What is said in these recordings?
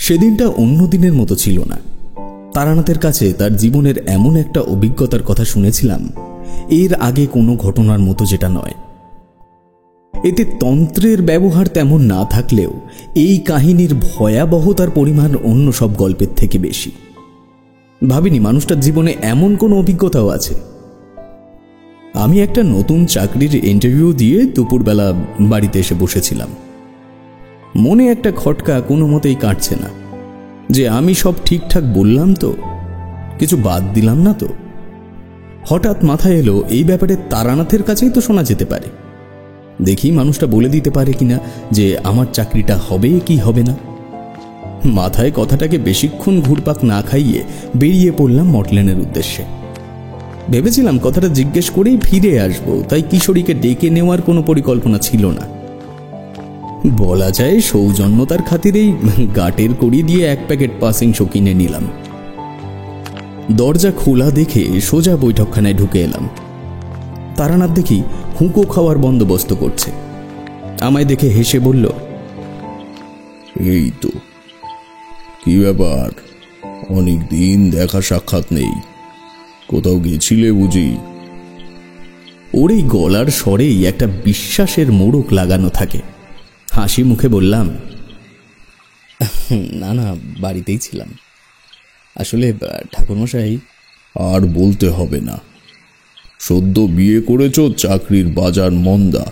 সেদিনটা অন্য দিনের মতো ছিল না। তারানাথের কাছে তার জীবনের এমন একটা অভিজ্ঞতার কথা শুনেছিলাম, এর আগে কোনো ঘটনার মতো যেটা নয়। এতে তন্ত্রের ব্যবহার তেমন না থাকলেও এই কাহিনীর ভয়াবহতার পরিমাণ অন্য সব গল্পের থেকে বেশি। ভাবিনি মানুষটার জীবনে এমন কোনো অভিজ্ঞতাও আছে। আমি একটা নতুন চাকরির ইন্টারভিউ দিয়ে দুপুরবেলা বাড়িতে এসে বসেছিলাম। মনে একটা খটকা কোনো মতেই কাটছে না যে আমি সব ঠিকঠাক বললাম তো, কিছু বাদ দিলাম না তো। হঠাৎ মাথায় এলো এই ব্যাপারে তারানাথের কাছেই তো শোনা যেতে পারে, দেখি মানুষটা বলে দিতে পারে কিনা যে আমার চাকরিটা হবে কি হবে না। মাথায় কথাটাকে বেশিক্ষণ ঘুরপাক না খাইয়ে বেরিয়ে পড়লাম মটলেনের উদ্দেশ্যে। ভেবেছিলাম কথাটা জিজ্ঞেস করেই ফিরে আসবো, তাই কিশোরীকে ডেকে নেওয়ার কোনো পরিকল্পনা ছিল না। বলা যায় সৌজন্যতার খাতিরেই গাটের কড়ি দিয়ে 1 প্যাকেট পাসিং শো কিনে নিলাম। দরজা খোলা দেখে সোজা বৈঠকখানায় ঢুকে এলাম। তারানাথ দেখি হুঁকো খাওয়ার বন্দোবস্ত করছে। আমায় দেখে হেসে বলল, এই তো, কি ব্যাপার, অনেক দিন দেখা সাক্ষাৎ নেই, কোথাও গেছিলে বুঝি? ওর এই গলার স্বরেই একটা বিশ্বাসের মোড়ক লাগানো থাকে। হাসি মুখে বললাম, না না, বাড়িতেই ছিলাম। আসলে ঠাকুরমশাই। আর বলতে হবে না, সদ্য বিয়ে করেছ, চাকরির বাজার মন্দা,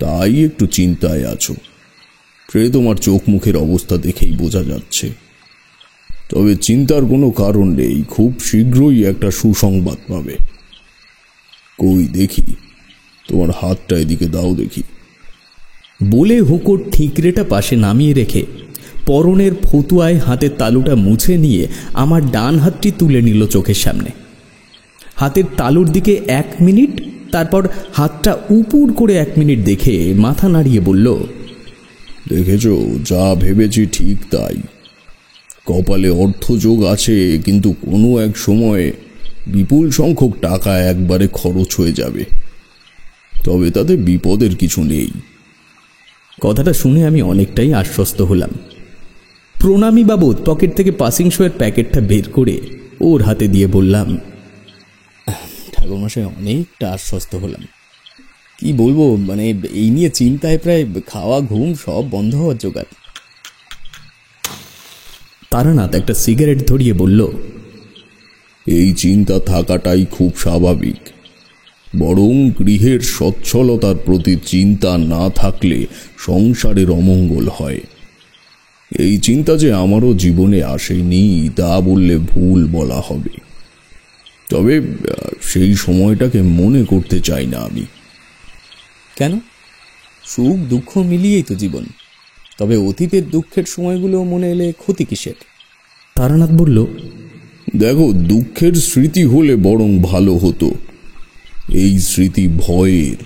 তাই একটু চিন্তায় আছো। সে তোমার চোখ মুখের অবস্থা দেখেই বোঝা যাচ্ছে। তবে চিন্তার কোনো কারণ নেই, খুব শীঘ্রই একটা সুসংবাদ পাবে। কই দেখি, তোমার হাতটা এদিকে দাও দেখি। বলে হুঁকোর ঠিকরেটা পাশে নামিয়ে রেখে পরনের ফতুয়ায় হাতের তালুটা মুছে নিয়ে আমার ডান হাতটি তুলে নিল চোখের সামনে। হাতের তালুর দিকে 1 মিনিট, তারপর হাতটা উপুর করে 1 মিনিট দেখে মাথা নাড়িয়ে বলল, দেখেছ, যা ভেবেছি ঠিক তাই। কপালে অর্থযোগ আছে, কিন্তু কোনো এক সময় বিপুল সংখ্যক টাকা একবারে খরচ হয়ে যাবে। তবে তাতে বিপদের কিছু নেই। কথাটা শুনে আমি অনেকটাই আশ্বস্ত হলাম। প্রণামী বাবদ পকেট থেকে পাসিং শোয়ের প্যাকেটটা বের করে ওর হাতে দিয়ে বললাম, ঠাকুরমশাই, অনেকটা আশ্বস্ত হলাম। কি বলবো, মানে এই নিয়ে চিন্তায় প্রায় খাওয়া ঘুম সব বন্ধ হওয়ার জোগাড়। তারানাথ একটা সিগারেট ধরিয়ে বলল, এই চিন্তা থাকাটাই খুব স্বাভাবিক। বরং গৃহের সচ্ছলতার প্রতি চিন্তা না থাকলে সংসারের অমঙ্গল হয়। এই চিন্তা যে আমারও জীবনে আসেনি তা বললে ভুল বলা হবে। তবে সেই সময়টাকে মনে করতে চাই না আমি। কেন? সুখ দুঃখ মিলিয়েই তো জীবন। তবে অতীতের দুঃখের সময়গুলো মনে এলে ক্ষতি কিসের? তারানাথ বলল, দেখো, দুঃখের স্মৃতি হলে বরং ভালো হতো। এই স্মৃতি ভয়ের,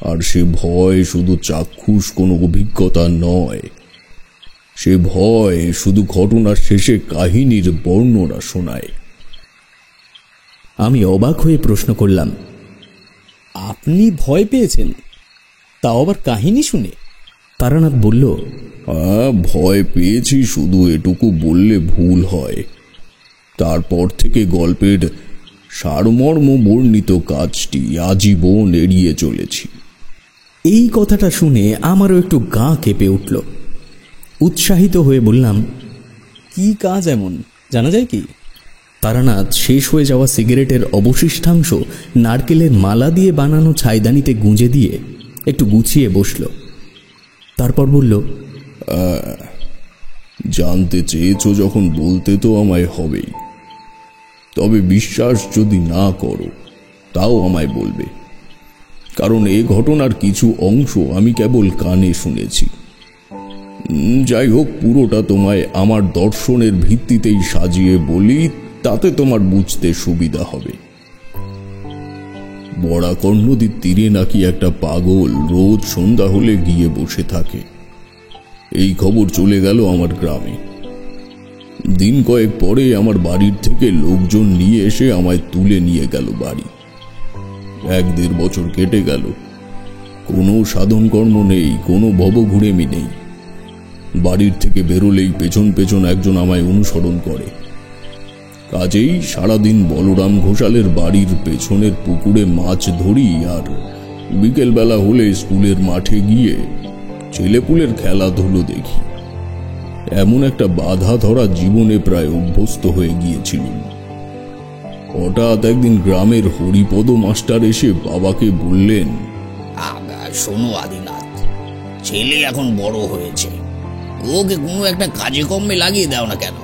আর সে ভয় শুধু চাক্ষুষ কোনো অভিজ্ঞতা নয়। সে ভয় শুধু ঘটনার শেষে কাহিনীর বর্ণনা শোনায়। আমি অবাক হয়ে প্রশ্ন করলাম, আপনি ভয় পেয়েছেন, তাও আবার কাহিনী শুনে? তারানাথ বলল, ভয় পেয়েছি শুধু এটুকু বললে ভুল হয়। তারপর থেকে গল্পের সারমর্ম বর্ণিত কাজটি আজীবন এড়িয়ে চলেছি। এই কথাটা শুনে আমারও একটু গা কেঁপে উঠল। উৎসাহিত হয়ে বললাম, কি কাজ এমন, জানা যায় কি? তারানাথ শেষ হয়ে যাওয়া সিগারেটের অবশিষ্টাংশ নারকেলের মালা দিয়ে বানানো ছাইদানিতে গুঁজে দিয়ে একটু গুছিয়ে বসল। তারপর বলল, জানতে চেয়েছ যখন বলতে তো আমায় হবেই। তবে বিশ্বাস যদি না করো তাও আমায় বলবে, কারণ এ ঘটনার কিছু অংশ আমি কেবল কানে শুনেছি। যাই হোক, পুরোটা তোমায় আমার দর্শনের ভিত্তিতেই সাজিয়ে বলি, তাতে তোমার বুঝতে সুবিধা হবে। বরাকর নদীর তীরে নাকি একটা পাগল রোজ সন্ধ্যা হলে গিয়ে বসে থাকে। এই খবর চলে গেল আমার গ্রামে। দিন কয়েক পরে আমার বাড়ির থেকে লোকজন নিয়ে এসে আমায় তুলে নিয়ে গেল বাড়ি। 1-1.5 বছর কেটে গেল, কোনো সাধন কর্ম নেই, কোনো ভবঘুরেমি নেই। বাড়ির থেকে বেরোলেই পেছন পেছন একজন আমায় অনুসরণ করে। কাজেই সারাদিন বলরাম ঘোষালের বাড়ির পেছনের পুকুরে মাছ ধরি, আর বিকেলবেলা হলে স্কুলের মাঠে গিয়ে ছেলেপুলের খেলাধুলো দেখি। এমন একটা বাধা ধরা জীবনে প্রায় অভ্যস্ত হয়ে গিয়েছিলাম। হঠাৎ একদিন গ্রামের হরিপদ মাস্টার এসে বাবাকে বললেন, শোনো আদিনাথ, ছেলে এখন বড় হয়েছে, ওকে কোনো একটা কাজে কর্মে লাগিয়ে দাও না কেন?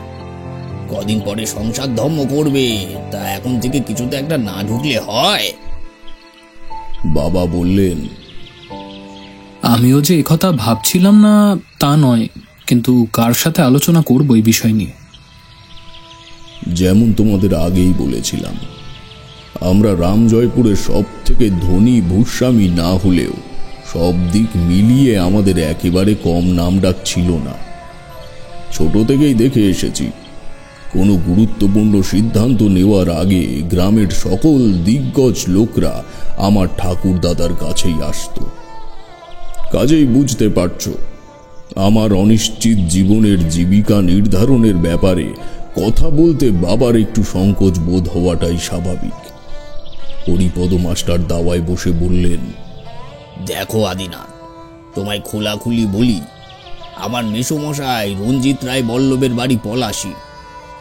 কদিন পরে সংসার ধর্ম করবে, তা এখন থেকে কিছুতে একটা না ঢুকলে হয়? বাবা বললেন, আমিও যে একথা ভাবছিলাম না তা নয়, কিন্তু কার সাথে আলোচনা করব এই বিষয় নিয়ে? যেমন তোমাদের আগেই বলেছিলাম, আমরা রামজয়পুরের সব থেকে ধনী ভূস্বামী না হলেও সব দিক মিলিয়ে আমাদের একেবারে কম নামডাক ছিল না। ছোট থেকেই দেখে এসেছি, কোনো গুরুত্বপূর্ণ সিদ্ধান্ত নেওয়ার আগে গ্রামের সকল দিগ্গজ লোকরা আমার ঠাকুর দাদার কাছেই আসত। কাজেই বুঝতে পারছো, আমার অনিশ্চিত জীবনের জীবিকা নির্ধারণের ব্যাপারে কথা বলতে বাবার একটু সংকোচ বোধ হওয়াটাই স্বাভাবিক। হরিপদ মাস্টার দাওয়ায় বসে বললেন, দেখো আদিনাথ, তোমায় খোলাখুলি বলি, আমার মেসোমশাই রঞ্জিত রায় বল্লভের বাড়ি পলাশী,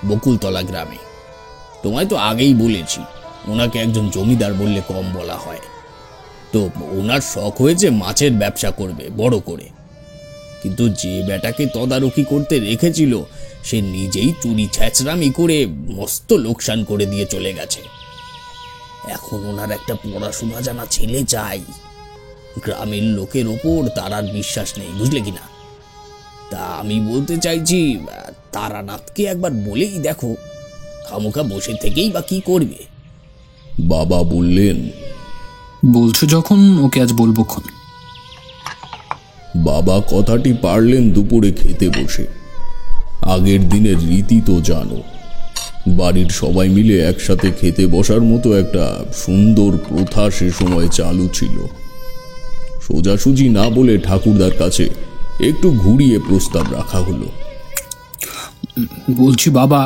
বকুলতলা গ্রামে। তোমায় তো আগেই বলেছি, ওনাকে একজন জমিদার বললে কম বলা হয়। তো ওনার শখ হয়েছে মাছের ব্যবসা করবে বড় করে, কিন্তু যে বেটাকে তদারকি করতে রেখেছিল সে নিজেই চুরি ছ্যাচরামি করে মস্ত লোকসান করে দিয়ে চলে গেছে। এখন ওনার একটা পড়াশোনা জানা ছেলে চাই। গ্রামের লোকের ওপর তার আর বিশ্বাস নেই, বুঝলে কিনা? তা আমি বলতে চাইছি, তারানাথকে একবার বলেই দেখো, খামোখা বসে থেকেই বা কি করবে? বাবা বললেন, বলছো যখন, ওকে আজ বলবো খন। বাবা কথাটি পারলেন দুপুরে খেতে বসে। আগের দিনের রীতি তো জানো, বাড়ির সবাই মিলে একসাথে খেতে বসার মতো একটা সুন্দর প্রথা সে সময় চালু ছিল। সোজাসুজি না বলে ঠাকুরদার কাছে একটু ঘুরিয়ে প্রস্তাব রাখা হলো। বলছি বাবা,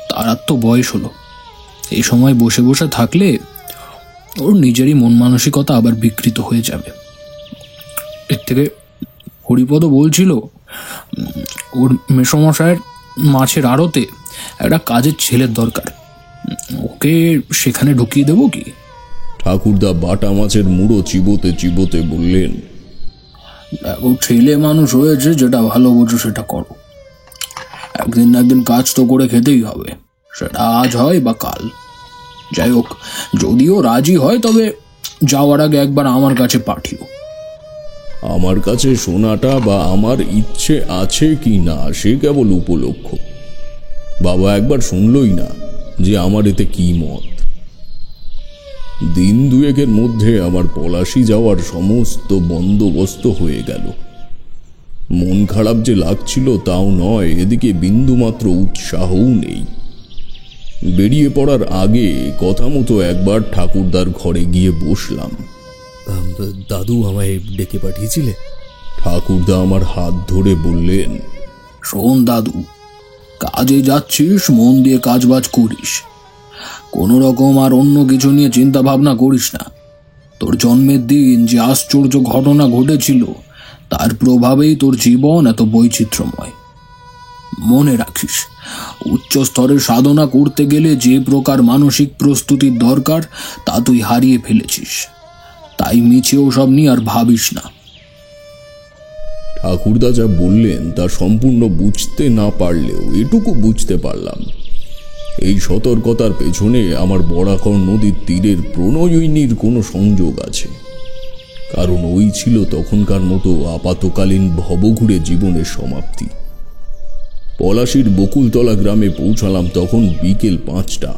তার আর তো বয়স হলো, এই সময় বসে বসে থাকলে ওর নিজেরই মন মানসিকতা আবার বিকৃত হয়ে যাবে। এর থেকে হরিপদ বলছিল ওর মেসমশায়ের মাছের আড়তে একটা কাজের ছেলের দরকার, ওকে সেখানে ঢুকিয়ে দেবো কি? ঠাকুরদা বাটা মাছের মুড়ো চিবোতে চিবোতে বললেন, ও ছেলে মানুষ হয়েছে, যেটা ভালো বোঝো সেটা করো। একদিন না একদিন কাজ তো করে খেতেই হবে, সেটা আজ হয় বা কাল। যাই হোক, যদিও রাজি হয় তবে যাওয়ার আগে একবার আমার কাছে পাঠিও। আমার কাছে শোনাটা বা আমার ইচ্ছে আছে কি না সে কেবল উপলক্ষ। বাবা একবার শুনলই না যে আমার এতে কি মত। দিন দুয়েকের মধ্যে আমার পলাশী যাওয়ার সমস্ত বন্দোবস্ত হয়ে গেল। মন খারাপ যে লাগছিল তাও নয়, এদিকে বিন্দুমাত্র উৎসাহও নেই। বেরিয়ে পড়ার আগে কথা মতো একবার ঠাকুরদার ঘরে গিয়ে বসলাম। দাদু আমায় ডেকে পাঠিয়েছিলে? ঠাকুরদা আমার হাত ধরে বললেন, শোন দাদু, কাজে যাচ্ছিস, মন দিয়ে কাজবাজ করিস, কোনো রকম আর অন্য কিছু নিয়ে চিন্তা ভাবনা করিস না। তোর জন্মের দিন যে আশ্চর্য ঘটনা ঘটেছিল তার প্রভাবেই তোর জীবন এত বৈচিত্র্যময়। মনে রাখিস, উচ্চ স্তরের সাধনা করতে গেলে যে প্রকার মানসিক প্রস্তুতির দরকার তা তুই হারিয়ে ফেলেছিস। তাই মিছে ওসব নিয়ে আর ভাবিস না। ঠাকুরদা যা বললেন তা সম্পূর্ণ বুঝতে না পারলেও এটুকু বুঝতে পারলাম, এই সতর্কতার পেছনে আমার বরাকর নদীর তীরের প্রণয়িনীর কোনো সংযোগ আছে। কারণ ওই ছিল তখনকার মতো আপাতকালীন ভবঘুরে জীবনের সমাপ্তি। পলাশীর বকুলতলা গ্রামে পৌঁছালাম তখন বিকেল 5টা।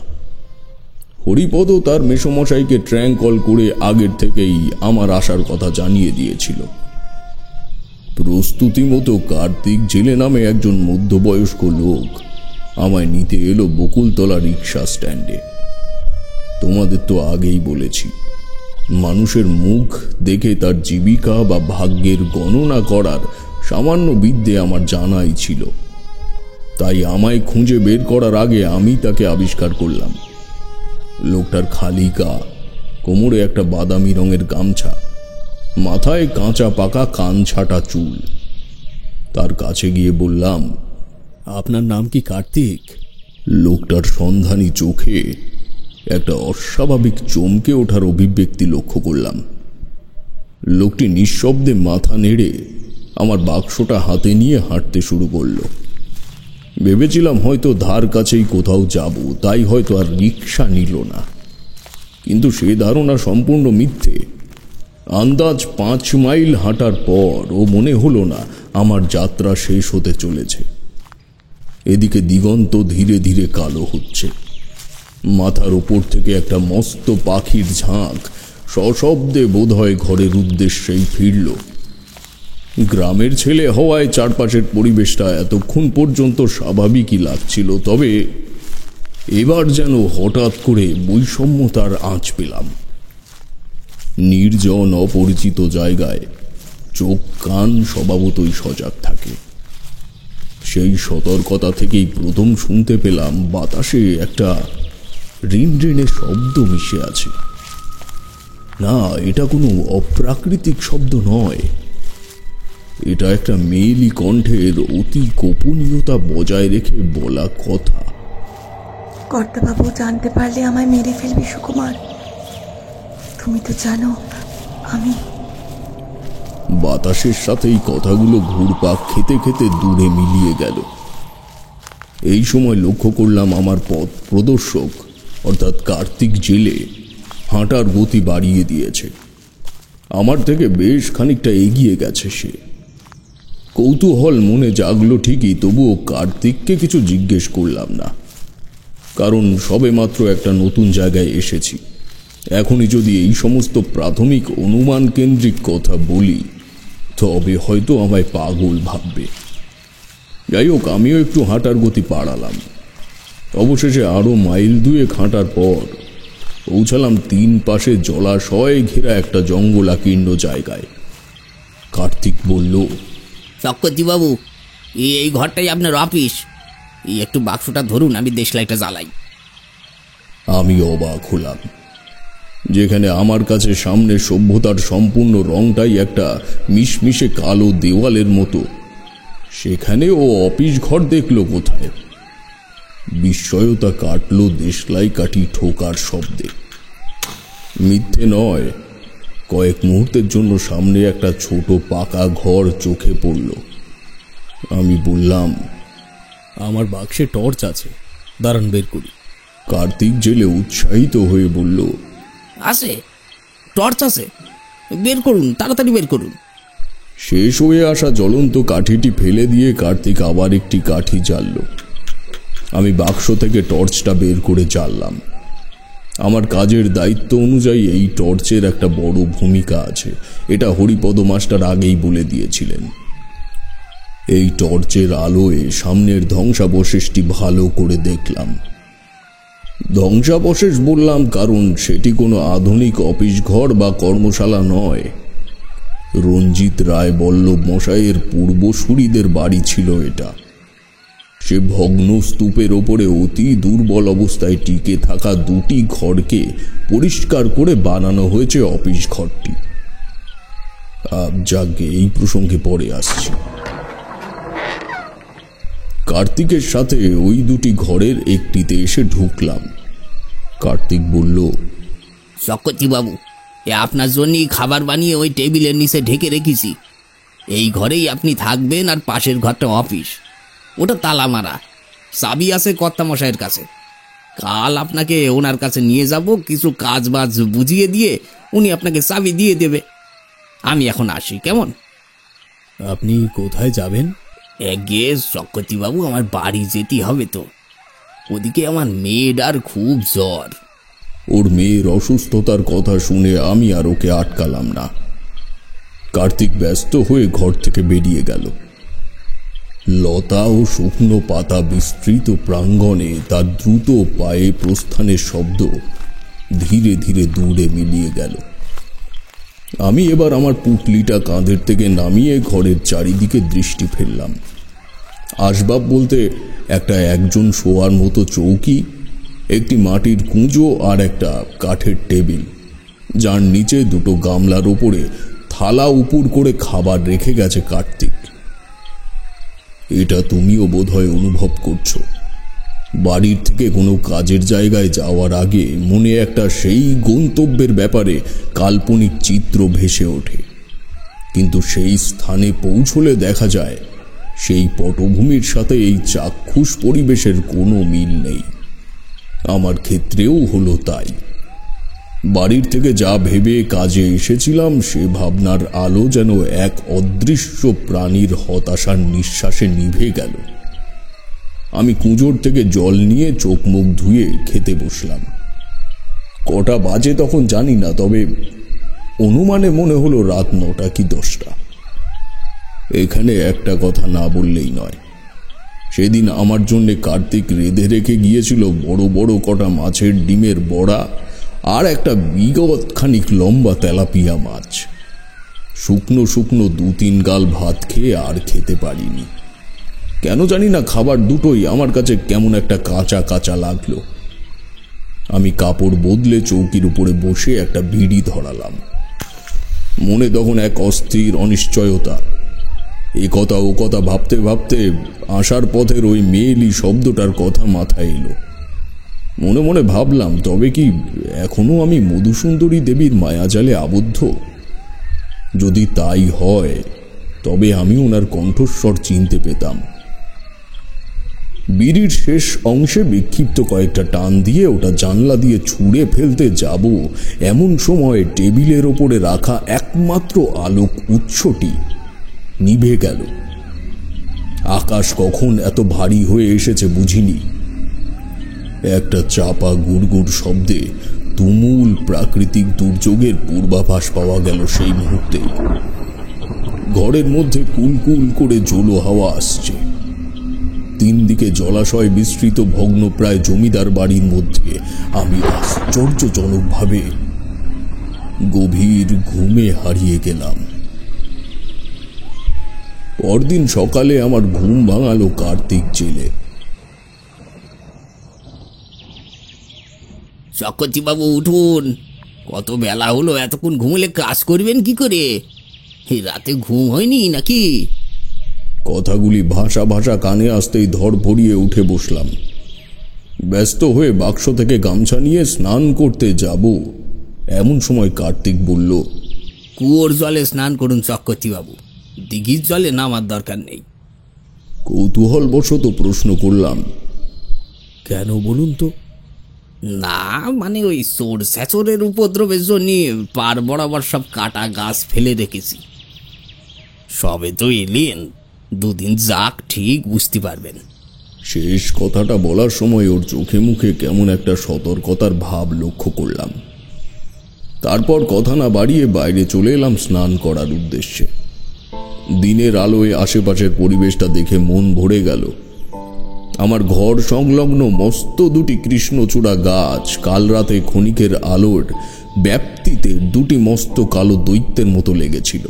হরিপদ তার মেসমশাইকে ট্র্যাঙ্ক কল করে আগের থেকেই আমার আসার কথা জানিয়ে দিয়েছিল। প্রস্তুতি মতো কার্তিক জেলে নামে একজন মধ্যবয়স্ক লোক আমায় নিতে এলো বকুলতলা রিক্সা স্ট্যান্ডে। তোমাদের তো আগেই বলেছি, মানুষের মুখ দেখে তার জীবিকা বা ভাগ্যের গণনা করার সামান্য বিদ্যে আমার জানাই ছিল, তাই আমায় খুঁজে বের করার আগে আমি তাকে আবিষ্কার করলাম। লোকটার খালি গা, কোমরে একটা বাদামি রঙের গামছা, মাথায় কাঁচা পাকা কান ছাটা চুল। তার কাছে গিয়ে বললাম, আপনার নাম কি কার্তিক? লোকটার সন্ধানী চোখে একটা অস্বাভাবিক চমকে ওঠার অভিব্যক্তি লক্ষ্য করলাম। লোকটি নিঃশব্দে মাথা নেড়ে আমার বাক্সটা হাতে নিয়ে হাঁটতে শুরু করলো। ভেবেছিলাম হয়তো ধার কাছেই কোথাও যাব, তাই হয়তো আর রিক্সা নিল না, কিন্তু সে ধারণা সম্পূর্ণ মিথ্যে। আন্দাজ 5 মাইল হাঁটার পর ও মনে হলো না আমার যাত্রা শেষ হতে চলেছে। এদিকে দিগন্ত ধীরে ধীরে কালো হচ্ছে। মাথার ওপর থেকে একটা মস্ত পাখির ঝাঁক সশব্দে বোধহয় ঘরের উদ্দেশ্যেই ফিরল। গ্রামের ছেলে হওয়ায় চারপাশের পরিবেশটা এতক্ষণ পর্যন্ত স্বাভাবিকই লাগছিল, তবে এবার যেন হঠাৎ করে বৈষম্যতার আঁচ পেলাম। নির্জন অপরিচিত জায়গায় চোখ কান স্বভাবতই সজাগ থাকে। সেই সতর্কতা থেকেই প্রথম শুনতে পেলাম বাতাসে একটা রিনরিনে শব্দ মিশে আছে। না, এটা কোনো অপ্রাকৃতিক শব্দ নয়, এটা একটা মেয়েলি কণ্ঠের অতি গোপনীয়তা বজায় রেখে বলা কথা। কর্তাবাবু জানতে পারলে আমায় মেরে ফেলবে সুকুমার। তুমি তো জানো আমি। বাতাসের সাথে এই কথাগুলো ঘুরপাক খেতে খেতে দূরে মিলিয়ে গেল। এই সময় লক্ষ্য করলাম আমার পথ প্রদর্শক অর্থাৎ কার্তিক জেলে হাঁটার গতি বাড়িয়ে দিয়েছে। আমার থেকে বেশ খানিকটা এগিয়ে গেছে সে। কৌতূহল মনে জাগলো ঠিকই, তবুও কার্তিককে কিছু জিজ্ঞেস করলাম না, কারণ সবেমাত্র একটা নতুন জায়গায় এসেছি। এখনই যদি এই সমস্ত প্রাথমিক অনুমান কেন্দ্রিক কথা বলি তবে হয়তো আমায় পাগল ভাববে। যাই হোক, আমিও একটু হাঁটার গতি বাড়ালাম। অবশেষে আরো মাইল 2 হাঁটার পর পৌঁছালাম 3 পাশে জলাশয় ঘেরা একটা জঙ্গলাকীর্ণ জায়গায়। কার্তিক বলল, চক্রবর্তীবাবু, এই ঘরটাই আপনার অফিস। এই একটু বাক্সটা ধরুন, আমি দেশলাইটা জ্বালাই। আমি অবাক হলাম। যেখানে আমার কাছে সামনে সভ্যতার সম্পূর্ণ রংটাই একটা মিশমিশে কালো দেওয়ালের মতো, সেখানে ও অফিস ঘর দেখল কোথায়? বিস্ময়তা কাটল দেশলাই কাঠি ঠোকার শব্দে। মিথ্যে নয়, কয়েক মুহূর্তের জন্য সামনে একটা ছোট পাকা ঘর চোখে পড়ল। আমি বললাম, আমার বাক্সে টর্চ আছে, দাঁড়ান বের করি। কার্তিক জেলে উৎসাহিত হয়ে বলল, আছে, টর্চ আছে, বের করুন, তাড়াতাড়ি বের করুন। শেষ হয়ে আসা জ্বলন্ত কাঠিটি ফেলে দিয়ে কার্তিক আবার একটি কাঠি জ্বালল। আমি বাক্স থেকে টর্চটা বের করে জ্বাললাম। আমার কাজের দায়িত্ব অনুযায়ী এই টর্চের একটা বড় ভূমিকা আছে, এটা হরিপদ মাস্টার আগেই বলে দিয়েছিলেন। এই টর্চের আলোয় সামনের ধ্বংসাবশেষটি ভালো করে দেখলাম। ধ্বংসাবশেষ বললাম কারণ সেটি কোনো আধুনিক অফিস ঘর বা কর্মশালা নয়। রঞ্জিত রায় বল্লভ মশাইয়ের পূর্বসূরিদের বাড়ি ছিল এটা। সে ভগ্ন স্তূপের ওপরে অতি দুর্বল অবস্থায় টিকে থাকা 2টি ঘরকে পরিষ্কার করে বানানো হয়েছে অফিস ঘরটি। যাকে এই প্রসঙ্গে পরে আসছি। কার্তিকের সাথে ওই 2টি ঘরের একটিতে এসে ঢুকলাম। কার্তিক বলল, চক্রবর্তীবাবু, আপনার জন্যই খাবার বানিয়ে ওই টেবিলের নিচে ঢেকে রেখেছি। এই ঘরেই আপনি থাকবেন, আর পাশের ঘরটা অফিস, ওটা তালা মারা, চাবি আছে কর্তামশাইয়ের কাছে। কাল আপনাকে ওনার কাছে নিয়ে যাব, কিছু কাজ বাজ বুঝিয়ে দিয়ে উনি আপনাকে চাবি দিয়ে দেবে। আমি এখন আসি, কেমন? আপনি কোথায় যাবেন? গে চক্রবর্তীবাবু, আমার বাড়ি যেতে হবে তো। ওদিকে আমার মেয়েটার খুব জ্বর। ওর মেয়ের অসুস্থতার কথা শুনে আমি আর ওকে আটকালাম না। কার্তিক ব্যস্ত হয়ে ঘর থেকে বেরিয়ে গেল। লতা ও শুকনো পাতা বিস্তৃত প্রাঙ্গণে তার দ্রুত পায়ে প্রস্থানের শব্দ ধীরে ধীরে দূরে মিলিয়ে গেল। আমি এবার আমার পুটলিটা কাঁধের থেকে নামিয়ে ঘরের চারিদিকে দৃষ্টি ফেললাম। আসবাব বলতে একটা একজন শোয়ার মতো চৌকি, একটি মাটির কুঁজো আর একটা কাঠের টেবিল, যার নিচে দুটো গামলার ওপরে থালা উপুর করে খাবার রেখে গেছে কার্তিক। এটা তুমিও বোধহয় অনুভব করছো। বাড়ির থেকে কোনো কাজের জায়গায় যাওয়ার আগে মনে একটা সেই গন্তব্যের ব্যাপারে কাল্পনিক চিত্র ভেসে ওঠে, কিন্তু সেই স্থানে পৌঁছলে দেখা যায় সেই পটভূমির সাথে এই চাক্ষুষ পরিবেশের কোনো মিল নেই। আমার ক্ষেত্রেও হলো তাই। বাড়ির থেকে যা ভেবে কাজে এসেছিলাম সে ভাবনার আলো যেন এক অদৃশ্য প্রাণীর হতাশার নিঃশ্বাসে নিভে গেল। আমি কুঁজোর থেকে জল নিয়ে চোখ মুখ ধুয়ে খেতে বসলাম। কটা বাজে তখন জানি না, তবে অনুমানে মনে হলো রাত 9টা কি 10টা। এখানে একটা কথা না বললেই নয়, সেদিন আমার জন্য কার্তিক রেঁধে রেখে গিয়েছিল বড় বড় কটা মাছের ডিমের বড়া আর একটা বিগত খানিক লম্বা তেলাপিয়া মাছ। শুকনো শুকনো 2-3 গাল ভাত খেয়ে আর খেতে পারিনি। কেন জানি না খাবার দুটোই আমার কাছে কেমন একটা কাঁচা কাঁচা লাগলো। আমি কাপড় বদলে চৌকির উপরে বসে একটা বিড়ি ধরালাম। মনে তখন এক অস্থির অনিশ্চয়তা। এ কথা ও কথা ভাবতে ভাবতে আসার পথের ওই মেয়েলি শব্দটার কথা মাথায় এলো। মনে মনে ভাবলাম, তবে কি এখনো আমি মধুসুন্দরী দেবীর মায়াজালে আবদ্ধ? যদি তাই হয় তবে আমি ওনার কণ্ঠস্বর চিনতে পেতাম। বিড়ির শেষ অংশে বিক্ষিপ্ত কয়েকটা টান দিয়ে ওটা জানলা দিয়ে ছুঁড়ে ফেলতে যাব, এমন সময় টেবিলের ওপরে রাখা একমাত্র আলোক উৎসটি নিভে গেল। আকাশ কখন এত ভারী হয়ে এসেছে বুঝিনি। একটা চাপা গুড়গুড় শব্দে তুমুল প্রাকৃতিক দুর্যোগের পূর্বাভাস পাওয়া গেল সেই মুহূর্তে। ঘরের মধ্যে কুলকুল করে জোলো হাওয়া আসছে। 3 দিকে জলাশয় বিস্তৃত ভগ্নপ্রায় জমিদার বাড়ির মধ্যে আমি আশ্চর্যজনকভাবে গভীর ঘুমে হারিয়ে গেলাম। পরদিন সকালে আমার ঘুম ভাঙালো কার্তিক জেলে। চক্রবর্তীবাবু উঠুন, কত বেলা হলো, এতক্ষণ ঘুমলে কাজ করবেন কি করে? রাতে ঘুম হয়নি নাকি? কথাগুলি ভাষা ভাষা কানে আসতেই ধর ভরিয়ে উঠে বসলাম। ব্যস্ত হয়ে বাক্স থেকে গামছা নিয়ে স্নান করতে যাব, এমন সময় কার্তিক বলল, কুয়োর জলে স্নান করুন চক্রবর্তীবাবু, দিঘির জলে নামার দরকার নেই। কৌতূহলবশত প্রশ্ন করলাম, কেন বলুন তো? না মানে ওই সোর স্যাচরের উপদ্রবের জন্য পার বরাবর সব কাটা গাছ ফেলে রেখেছি। সবে তো এলেন, 2 দিন যাক ঠিক বুঝতে পারবেন। শেষ কথাটা বলার সময় ওর চোখে মুখে কেমন একটা সতর্কতার ভাব লক্ষ্য করলাম। তারপর কথা না বাড়িয়ে বাইরে চলে এলাম স্নান করার উদ্দেশ্যে। দিনের আলোয় আশেপাশের পরিবেশটা দেখে মন ভরে গেল। আমার ঘর সংলগ্ন মস্ত 2টি কৃষ্ণচূড়া গাছ কাল রাতে ক্ষণিকের আলোর ব্যাপ্তিতে 2টি মস্ত কালো দৈত্যের মতো লেগেছিল।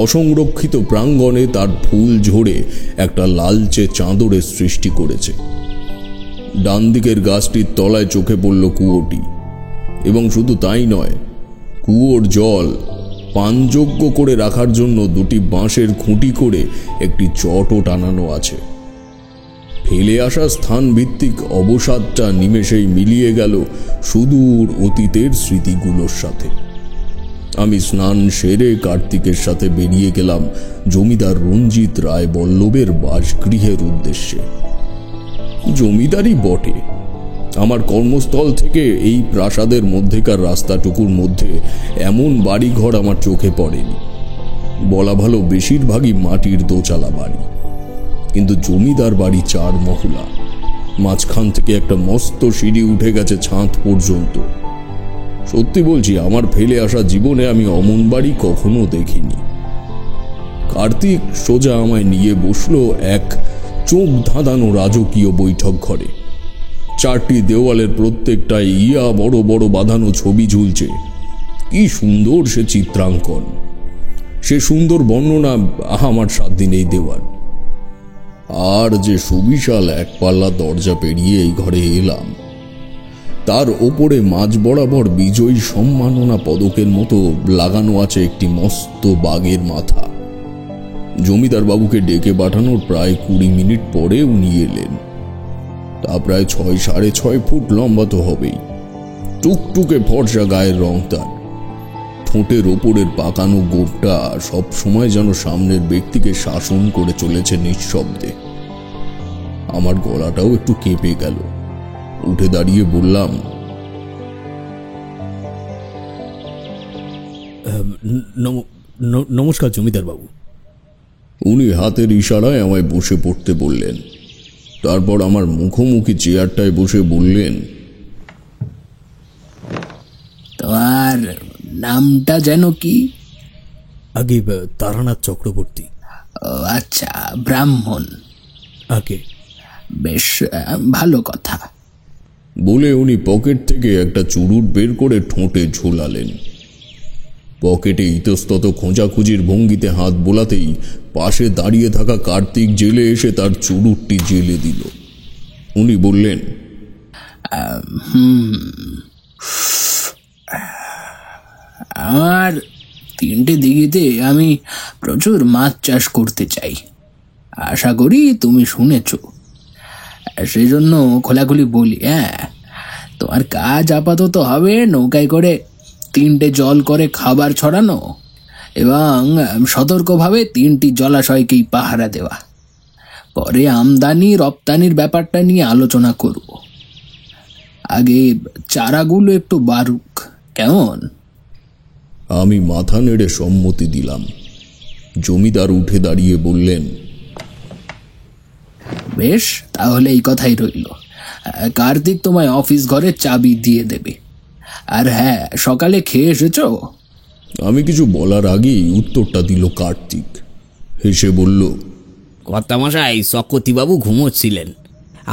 অসংরক্ষিত প্রাঙ্গণে তার ফুল ঝরে একটা লালচে চাঁদরের সৃষ্টি করেছে। ডান দিকের গাছটির তলায় চোখে পড়ল কুয়োটি, এবং শুধু তাই নয়, কুয়োর জল পানযোগ্য করে রাখার জন্য 2টি বাঁশের খুঁটি করে একটি চটও টানানো আছে। ফেলে আসা স্থান ভিত্তিক অবসাদটা নিমেষেই মিলিয়ে গেল সুদূর অতীতের স্মৃতিগুলোর সাথে। আমি স্নান সেরে কার্তিকের সাথে বেরিয়ে গেলাম জমিদার রঞ্জিত রায় বল্লভের বাসগৃহের উদ্দেশ্যে। জমিদারই বটে, আমার কর্মস্থল থেকে এই প্রাসাদের মধ্যেকার রাস্তাটুকুর মধ্যে এমন বাড়িঘর আমার চোখে পড়েনি। বলা ভালো বেশিরভাগই মাটির দোচালা বাড়ি, কিন্তু জমিদার বাড়ি 4 মহলা। মাঝখান থেকে একটা মস্ত সিঁড়ি উঠে গেছে ছাদ পর্যন্ত। সত্যি বলছি, আমার ফেলে আসা জীবনে আমি অমন বাড়ি কখনো দেখিনি। কার্তিক সোজা আমায় নিয়ে বসলো এক চোখ ধাঁধানো রাজকীয় বৈঠক ঘরে। 4টি দেওয়ালের প্রত্যেকটায় ইয়া বড় বড় বাঁধানো ছবি ঝুলছে। কি সুন্দর সে চিত্রাঙ্কন, সে সুন্দর বর্ণনা আমার 7 দিনেই দেওয়ার। আর যে সুবিশাল এক পাল্লা দরজা পেরিয়ে এই ঘরে এলাম, তার ওপরে মাঝ বরাবর বিজয়ী সম্মাননা পদকের মতো লাগানো আছে একটি মস্ত বাঘের মাথা। জমিদার বাবুকে ডেকে পাঠানোর প্রায় 20 মিনিট পরে উনি এলেন। তা প্রায় 6-6.5 ফুট লম্বা তো হবেই। টুকটুকে ফর্সা গায়ের রং তার। ঠোঁটের ওপরের পাকানো গোপটা সব সময় যেন সামনের ব্যক্তিকে শাসন করে চলেছে নিঃশব্দে। আমার গলাটাও একটু কেঁপে গেল। উঠে দাঁড়িয়ে বললাম, নমস্কার জমিদার বাবু। উনি হাতের ইশারায় আমায় বসে পড়তে বললেন। তারপর আমার মুখোমুখি চেয়ারটায় বসে বললেন, তোমার নামটা যেন কি? আগে তারানাথ চক্রবর্তী। ও আচ্ছা, ব্রাহ্মণ। আগে বেশ ভালো কথা। বলে উনি পকেট থেকে একটা চুরুট বের করে ঠোঁটে ঝোলালেন। পকেটে ইতস্তত খোঁজাখুঁজির ভঙ্গিতে হাত বোলাতেই পাশে দাঁড়িয়ে থাকা কার্তিক জেলে এসে তার চুরুটটি জেলে দিল। উনি বললেন, আমার 3টে দিঘিতে আমি প্রচুর মাছ চাষ করতে চাই। আশা করি তুমি শুনেছ। সেই জন্য খোলাখুলি বলি, তোমার কাজ আপাতত হবে নৌকায় করে 3টে জল করে খাবার ছড়ানো এবং সতর্কভাবে 3টি জলাশয়কেই পাহারা দেওয়া। পরে আমদানি রপ্তানির ব্যাপারটা নিয়ে আলোচনা করব। আগে চারাগুলো একটু বাড়ুক, কেমন? আমি মাথা নেড়ে সম্মতি দিলাম। জমিদার উঠে দাঁড়িয়ে বললেন, বেশ, তাহলে এই কথাই রইল। কার্তিক তোমায় অফিস ঘরে চাবি দিয়ে দেবে। আর হ্যাঁ, সকালে খেয়ে এসেছো? আমি কিছু বলার আগেই উত্তরটা দিল কার্তিক। হেসে বলল, কর্তামশাই, চক্রবর্তীবাবু ঘুমোচ্ছিলেন,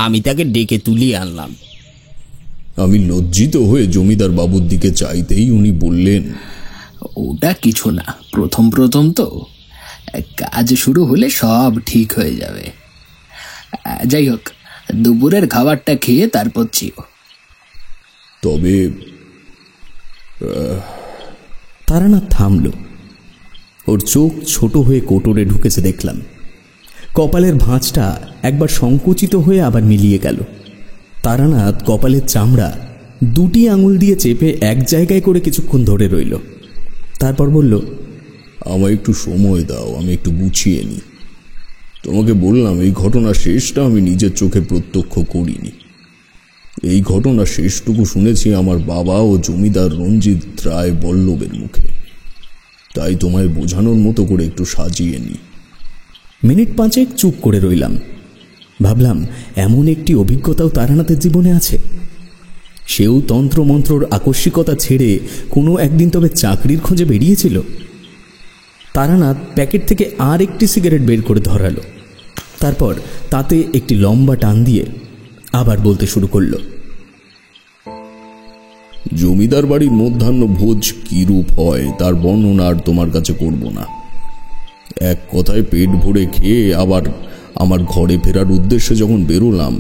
আমি তাকে ডেকে তুলিয়ে আনলাম। আমি লজ্জিত হয়ে জমিদার বাবুর দিকে চাইতেই উনি বললেন, ওটা কিছু না, প্রথম প্রথম তো। কাজ শুরু হলে সব ঠিক হয়ে যাবে। যাই হোক, দুপুরের খাবারটা খেয়ে তারপর চিও। তবে তারানাথ থামল। ওর চোখ ছোট হয়ে কোটরে ঢুকেছে দেখলাম। কপালের ভাঁজটা একবার সংকুচিত হয়ে আবার মিলিয়ে গেল। তারানাথ কপালের চামড়া 2টি আঙুল দিয়ে চেপে এক জায়গায় করে কিছুক্ষণ ধরে রইল। তারপর বলল, আমায় একটু সময় দাও, আমি একটু গুছিয়ে নিই। তোমাকে বললাম, এই ঘটনা শেষটা আমি নিজের চোখে প্রত্যক্ষ করিনি। এই ঘটনা শেষটুকু শুনেছি আমার বাবা ও জমিদার রঞ্জিত রায় বল্লভের মুখে। তাই তোমায় বোঝানোর মতো করে একটু সাজিয়ে নিই। মিনিট 5 চুপ করে রইলাম। ভাবলাম, এমন একটি অভিজ্ঞতাও তারানাথের জীবনে আছে। সেও তন্ত্রমন্ত্রর আকস্মিকতা ছেড়ে কোনো একদিন তবে চাকরির খোঁজে বেরিয়েছিল। তারানাথ প্যাকেট থেকে আর একটি সিগারেট বের করে ধরালো। তারপর তাতে একটি লম্বা টান দিয়ে আবার বলতে শুরু করল, জমিদার বাড়ির মধ্যাহ্ন ভোজ কিরূপ হয় তার বর্ণনা আর তোমার কাছে করব না। এক কথায় পেট ভরে খেয়ে আবার আমার ঘরে ফেরার উদ্দেশ্যে যখন বেরোলাম,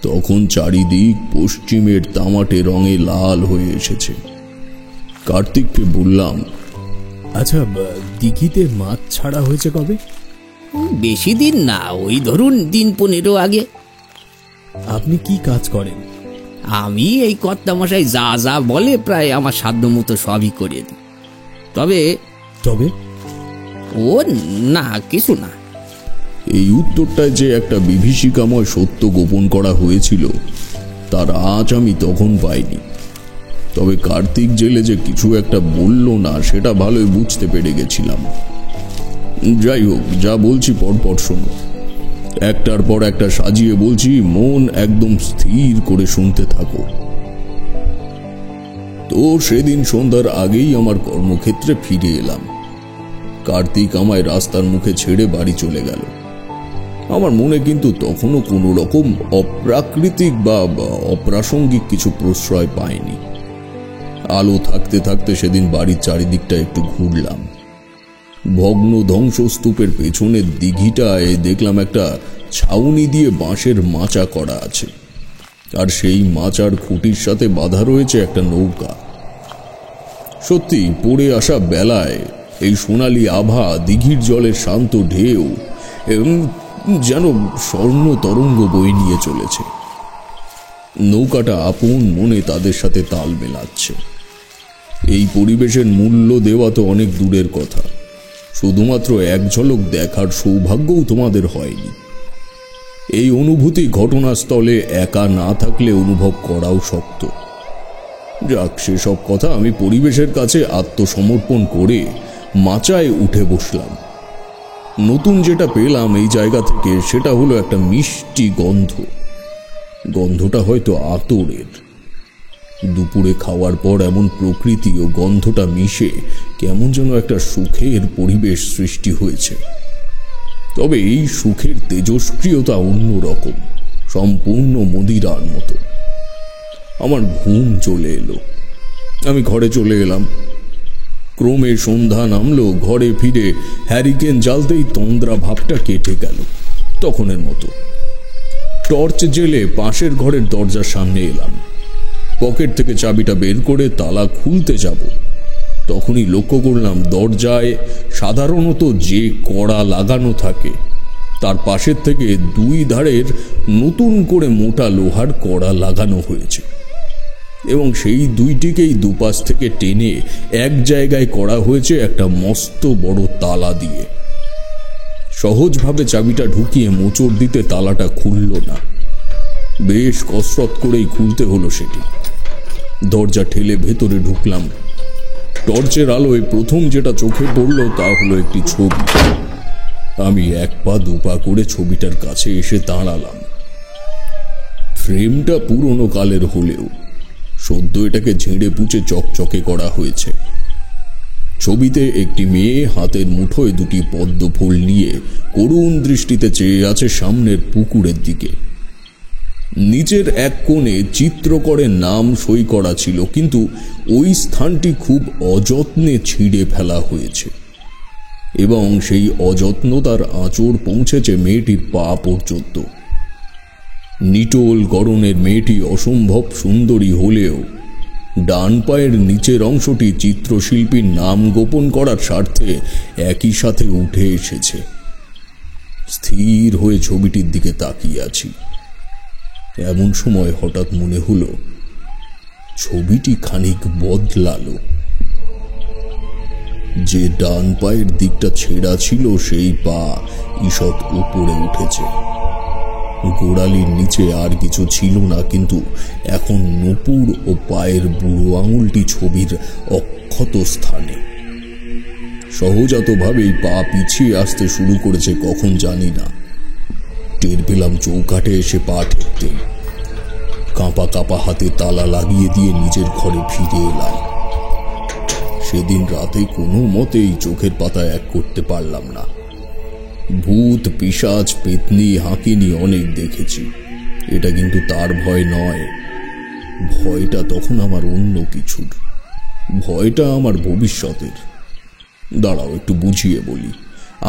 তখন চারিদিক পশ্চিমের তামাটে রঙে লাল হয়ে এসেছে। কার্তিককে বললাম, আচ্ছা, দিঘিতে মাছ ছাড়া হয়েছে কবে? বেশি দিন না, ওই ধরুন 15 আগে। আপনি কি কাজ করেন? আমি এই কর্তামশাই যা যা বলে প্রায় আমার সাধ্যমতো সবই করে দিই। তবে তবে ও না, কিছু না। এই উত্তরটায় যে একটা বিভীষিকাময় সত্য গোপন করা হয়েছিল তার আঁচ আমি তখন পাইনি। তবে কার্তিক জেলে যে কিছু একটা বলল না সেটা ভালোই বুঝতে পেরে গেছিলাম। যাই হোক, যা বলছি পরপর শোনো। একটার পর একটা সাজিয়ে বলছি, মন একদম স্থির করে শুনতে থাকো। তো সেদিন সন্ধ্যার আগেই আমার কর্মক্ষেত্রে ফিরে এলাম। কার্তিক আমায় রাস্তার মুখে ছেড়ে বাড়ি চলে গেল। আমার মনে কিন্তু তখনও কোনো রকম অপ্রাকৃতিক বা অপ্রাসঙ্গিক কিছু প্রশ্রয় পায়নি। আলো থাকতে থাকতে সেদিন বাড়ির চারিদিকটা একটু ঘুরলাম। ভগ্ন ধ্বংসস্তূপের পেছনের দিঘিটায় দেখলাম একটা ছাউনি দিয়ে বাঁশের মাচা করা আছে, আর সেই মাচার খুঁটির সাথে বাঁধা রয়েছে একটা নৌকা। সত্যি পড়ে আসা বেলায় এই সোনালি আভা, দিঘির জলের শান্ত ঢেউ এবং যেন স্বর্ণ তরঙ্গ বয়ে নিয়ে চলেছে। নৌকাটা আপন মনে তাদের সাথে তাল মেলাচ্ছে। এই পরিবেশের মূল্য দেওয়া তো অনেক দূরের কথা, শুধুমাত্র এক ঝলক দেখার সৌভাগ্যও তোমাদের হয়নি। এই অনুভূতি ঘটনাস্থলে একা না থাকলে অনুভব করাও শক্ত। যাক, সেসব কথা আমি পরিবেশের কাছে আত্মসমর্পণ করে মাচায় উঠে বসলাম। নতুন যেটা পেলাম এই জায়গা থেকে সেটা হলো একটা মিষ্টি গন্ধ। গন্ধটা হয়তো আতরের। দুপুরে খাওয়ার পর এমন প্রকৃতি ও গন্ধটা মিশে কেমন যেন একটা সুখের পরিবেশ সৃষ্টি হয়েছে। তবে এই সুখের তেজস্ক্রিয়তা অন্যরকম, সম্পূর্ণ মদিরার মতো। আমার ঘুম চলে এলো। আমি ঘরে চলে এলাম। ক্রমে সন্ধ্যা নামলো। ঘরে ফিরে হ্যারিকেন জ্বালতেই তন্দ্রা ভাবটা কেটে গেল তখনের মতো। টর্চ জেলে পাশের ঘরের দরজার সামনে এলাম। পকেট থেকে চাবিটা বের করে তালা খুলতে যাব, তখনই লক্ষ্য করলাম দরজায় সাধারণত যে কড়া লাগানো থাকে তার পাশের থেকে দুই ধারের নতুন করে মোটা লোহার কড়া লাগানো হয়েছে, এবং সেই দুইটিকেই দুপাশ থেকে টেনে এক জায়গায় করা হয়েছে একটা মস্ত বড় তালা দিয়ে। সহজভাবে চাবিটা ঢুকিয়ে মোচড় দিতে তালাটা খুলল না। বেশ কসরত করেই খুলতে হলো সেটি। দরজা ঠেলে ভেতরে ঢুকলাম। টর্চের আলোয় প্রথম যেটা চোখে পড়ল তা হলো একটি ছবি। আমি এক পা দুপা করে ছবিটার কাছে এসে দাঁড়ালাম। ফ্রেমটা পুরনো কালের হলেও সদ্য এটাকে ঝেড়ে পুচে চকচকে করা হয়েছে। ছবিতে একটি মেয়ে হাতের মুঠোয় দুটি পদ্ম ফুল নিয়ে করুণ দৃষ্টিতে চেয়ে আছে সামনের পুকুরের দিকে। নিচের এক কোণে চিত্রকরের নাম সই করা ছিল, কিন্তু ওই স্থানটি খুব অযত্নে ছিঁড়ে ফেলা হয়েছে, এবং সেই অযত্নতার আঁচড় পৌঁছেছে মেয়েটির পা পর্যন্ত। নিটোল গড়নের মেয়েটি অসম্ভব সুন্দরী হলেও ডান পায়ের নিচের অংশটি চিত্রশিল্পীর নাম গোপন করার স্বার্থে একই সাথে উঠে এসেছে। স্থির হয়ে ছবিটির দিকে তাকিয়ে আছি। এমন সময় হঠাৎ মনে হলো ছবিটি খানিক বদলালো। যে ডান পায়ের দিকটা ছেঁড়া ছিল সেই পা ঈষৎ উপরে উঠেছে। গোড়ালির নিচে আর কিছু ছিল না, কিন্তু এখন নূপুর ও পায়ের বুড়ো আঙুলটি ছবির অক্ষত স্থানে। সহজাতভাবেই পা পিছিয়ে আসতে শুরু করেছে, কখন জানি না। টের পেলাম চৌকাঠে এসে পা ঠেকতে। কাঁপা কাঁপা হাতে তালা লাগিয়ে দিয়ে নিজের ঘরে ফিরে এলাম। সেদিন রাতে কোনো মতেই চোখের পাতা এক করতে পারলাম না। ভূত, পিশাচ, পেতনি, হাঁকিনি অনেক দেখেছি, এটা কিন্তু তার ভয় নয়। ভয়টা তখন আমার অন্য কিছুর। ভয়টা আমার ভবিষ্যতের। দাঁড়াও একটু বুঝিয়ে বলি।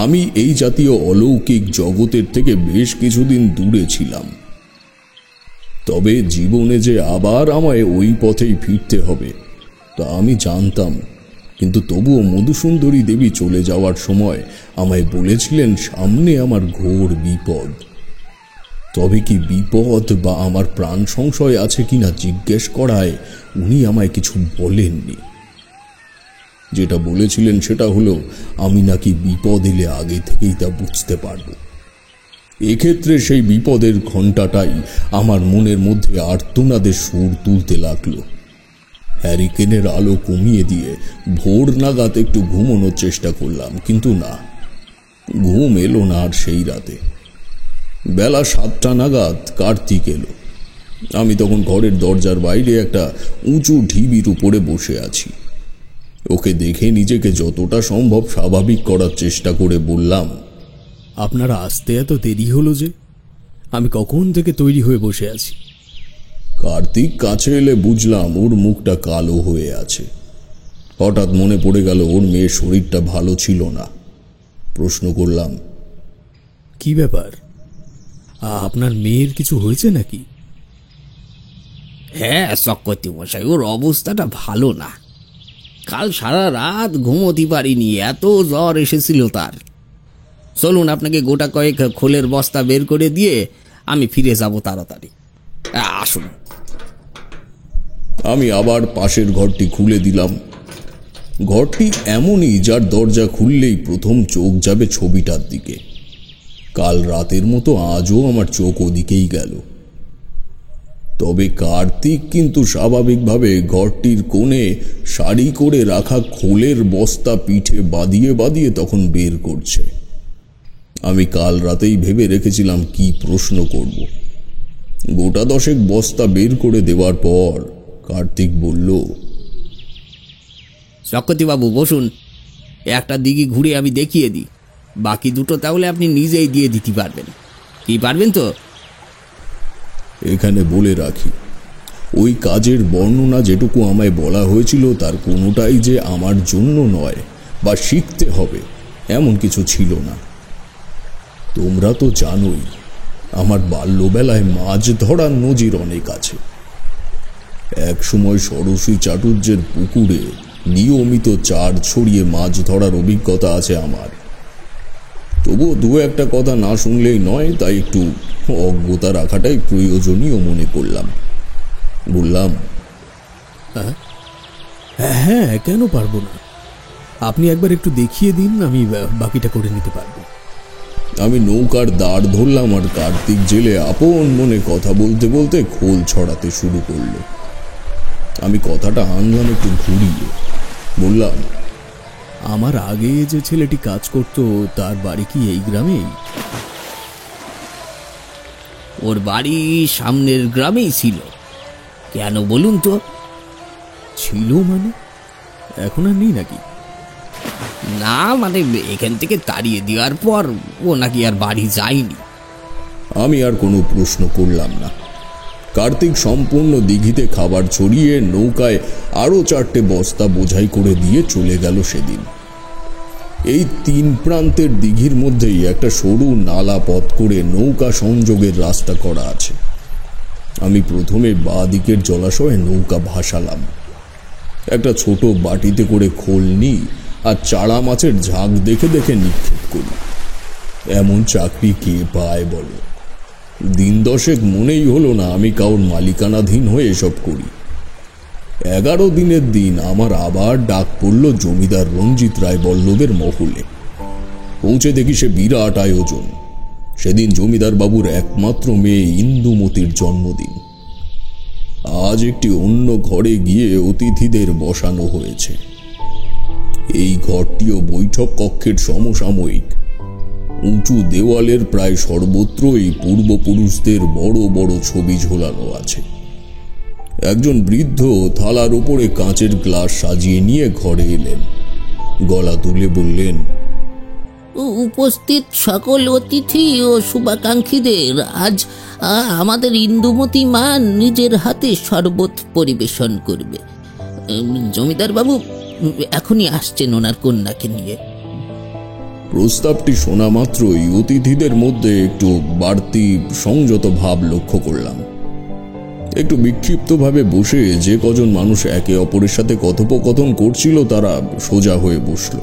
আমি এই জাতীয় অলৌকিক জগতের থেকে বেশ কিছুদিন দূরে ছিলাম, তবে জীবনে যে আবার আমায় ওই পথেই ফিরতে হবে তা আমি জানতাম। কিন্তু তবুও মধুসুন্দরী দেবী চলে যাওয়ার সময় আমায় বলেছিলেন সামনে আমার ঘোর বিপদ। তবে কি বিপদ বা আমার প্রাণ সংশয় আছে কিনা জিজ্ঞেস করায় উনি আমায় কিছু বলেননি। যেটা বলেছিলেন সেটা হলো আমি নাকি বিপদ এলে আগে থেকেই তা বুঝতে পারব। এক্ষেত্রে সেই বিপদের ঘণ্টাটাই আমার মনের মধ্যে আর্তনাদের সুর তুলতে লাগলো। হ্যারিকেনের আলো কমিয়ে দিয়ে ভোর নাগাদ একটু ঘুমানোর চেষ্টা করলাম, কিন্তু না, ঘুম এলো না আর সেই রাতে। বেলা 7টা নাগাদ কার্তিক এলো। আমি তখন ঘরের দরজার বাইরে একটা উঁচু ঢিবির উপরে বসে আছি। ওকে দেখে নিজেকে যতটা সম্ভব স্বাভাবিক করার চেষ্টা করে বললাম, আপনারা আসতে এত দেরি হলো যে? আমি কখন থেকে তৈরি হয়ে বসে আছি। কার্তিক কাছে এলে বুঝলাম ওর মুখটা কালো হয়ে আছে। হঠাৎ মনে পড়ে গেল ওর মেয়ের শরীরটা ভালো ছিল না। প্রশ্ন করলাম, কি ব্যাপার? আপনার মেয়ের কিছু হয়েছে নাকি? হ্যাঁ চক্রবর্তী মশাই, ওর অবস্থাটা ভালো না। কাল সারা রাত ঘুমোতে পারিনি, এত জ্বর এসেছিল তার। চলুন আপনাকে গোটা কয়েক খোলের বস্তা বের করে দিয়ে আমি ফিরে যাব তাড়াতাড়ি। আসুন। আমি আবার পাশের ঘরটি খুলে দিলাম। ঘরটি এমনই যার দরজা খুললেই প্রথম চোখ যাবে ছবিটার দিকে। কাল রাতের মতো আজও আমার চোখ ওদিকেই গেল। তবে কার্তিক কিন্তু স্বাভাবিকভাবে ঘরটির কোণে সারি করে রাখা খোলের বস্তা পিঠে বাঁধিয়ে বাঁধিয়ে তখন বের করছে। আমি কাল রাতেই ভেবে রেখেছিলাম কি প্রশ্ন করব। গোটা 10 বস্তা বের করে দেওয়ার পর কার্তিক বলল, চক্রবর্তীবাবু বসুন, একটা দিঘি ঘুরে আমি দেখিয়ে দিই। বাকি দুটো তাহলে আপনি নিজেই দিয়ে দিতে পারবেন। কি পারবেন তো? এখানে বলে রাখি, ওই কাজের বর্ণনা যেটুকু আমায় বলা হয়েছিল তার কোনোটাই যে আমার জন্য নয় বা শিখতে হবে এমন কিছু ছিল না। তোমরা তো জানোই আমার বাল্যবেলায় মাছ ধরার নজির অনেক আছে। এক সময় ষোড়শী চাটুর্যের পুকুরে নিয়মিত চার ছড়িয়ে মাছ ধরার অভিজ্ঞতা আছে আমার। তবুও দু একটা কথা না শুনলেই নয়, তাই একটু অজ্ঞতা রাখাটাই প্রয়োজনীয় মনে করলাম। বললাম, হ্যাঁ, কেন পারবো না? আপনি একবার একটু দেখিয়ে দিন, আমি বাকিটা করে নিতে পারবো। আমি নৌকার দাঁড় ধরলাম আর কার্তিক জেলে আপন মনে কথা বলতে বলতে খোল ছড়াতে শুরু করলো। আমি কথাটা আনলাম একটু ঘুরিয়ে। বললাম, আমার আগে যে ছেলেটি কাজ করত তার বাড়ি কি এই গ্রামেই? ওর বাড়ি সামনের গ্রামেই ছিল। কেন বলুন তো? ছিল মানে এখন আর নেই নাকি? না মানে এখান থেকে তাড়িয়ে দেওয়ার পর ও নাকি আর বাড়ি যায়নি। আমি আর কোনো প্রশ্ন করলাম না। কার্তিক সম্পূর্ণ দিঘিতে খাবার ছড়িয়ে নৌকায় আরো 4টে বস্তা বোঝাই করে দিয়ে চলে গেল সেদিন। এই 3 প্রান্তের দিঘির মধ্যেই একটা সরু নালা পথ করে নৌকা সংযোগের রাস্তা করা আছে। আমি প্রথমে বাঁ দিকের জলাশয়ে নৌকা ভাসালাম। একটা ছোট বাটিতে করে খোল নিই আর চারা মাছের ঝাঁক দেখে দেখে নিক্ষেপ করি। এমন চাকরি কে পায় বলো? দিন 10 মনেই হলো না আমি কাউর মালিকানাধীন হয়ে এসব করি। 11 দিনের দিন আমার আবার ডাক পড়ল জমিদার রঞ্জিত রায় বল্লভের মহলে। পৌঁছে দেখি সে বিরাট আয়োজন। সেদিন জমিদার বাবুর একমাত্র মেয়ে ইন্দুমতির জন্মদিন। আজ একটি অন্য ঘরে গিয়ে অতিথিদের বসানো হয়েছে। এই ঘরটিও বৈঠক কক্ষের সমসাময়িক। উঁচু দেওয়ালের প্রায় সর্বত্রই পূর্বপুরুষদের বড় বড় ছবি ঝোলানো আছে। একজন বৃদ্ধ থালার উপরে কাঁচের গ্লাস সাজিয়ে নিয়ে ঘরে এলেন। গলা তুলে বললেন, উপস্থিত সকল অতিথি ও শুভাকাঙ্ক্ষীদের, আজ আমাদের ইন্দুমতি মা নিজের হাতে শরবত পরিবেশন করবে। জমিদার বাবু এখনই আসছেন ওনার কন্যাকে নিয়ে। প্রস্তাবটি শোনা মাত্রই অতিথিদের মধ্যে একটু বাড়তি সংযত ভাব লক্ষ্য করলাম। একটু বিক্ষিপ্তভাবে বসে যে কজন মানুষ একে অপরের সাথে কথোপকথন করছিল তারা সোজা হয়ে বসল।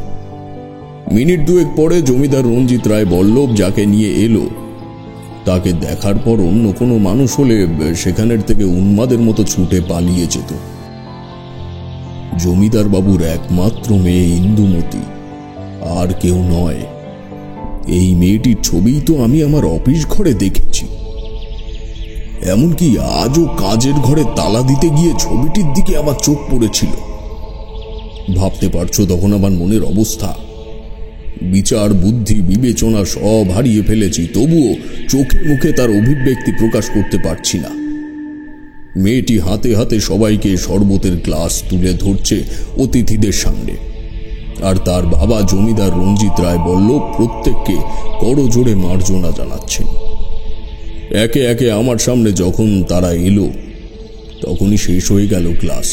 মিনিট 2 পরে জমিদার রঞ্জিত রায় বল্লভ যাকে নিয়ে এলো তাকে দেখার পর অন্য কোনো মানুষ হলে সেখানের থেকে উন্মাদের মতো ছুটে পালিয়ে যেত। জমিদার বাবুর একমাত্র মেয়ে ইন্দুমতি, আর কেউ নয়। এই মেয়েটির ছবি তো আমি আমার অফিস ঘরে দেখেছি। এমনকি আজও কাজের ঘরে তালা দিতে গিয়ে ছবিটির দিকে আমার চোখ পড়েছিল। ভাবতে পারছো তখন আমার মনের অবস্থা। বিচার বুদ্ধি বিবেচনা সব হারিয়ে ফেলেছি, তবুও চোখে মুখে তার অভিব্যক্তি প্রকাশ করতে পারছি না। মেয়েটি হাতে হাতে সবাইকে শরবতের গ্লাস তুলে ধরছে অতিথিদের সামনে, আর তার বাবা জমিদার রঞ্জিত রায় বল্লভ প্রত্যেককে করজোড়ে মার্জনা জানাচ্ছেন। একে একে আমার সামনে যখন তারা এলো তখনই শেষ হয়ে গেল ক্লাস।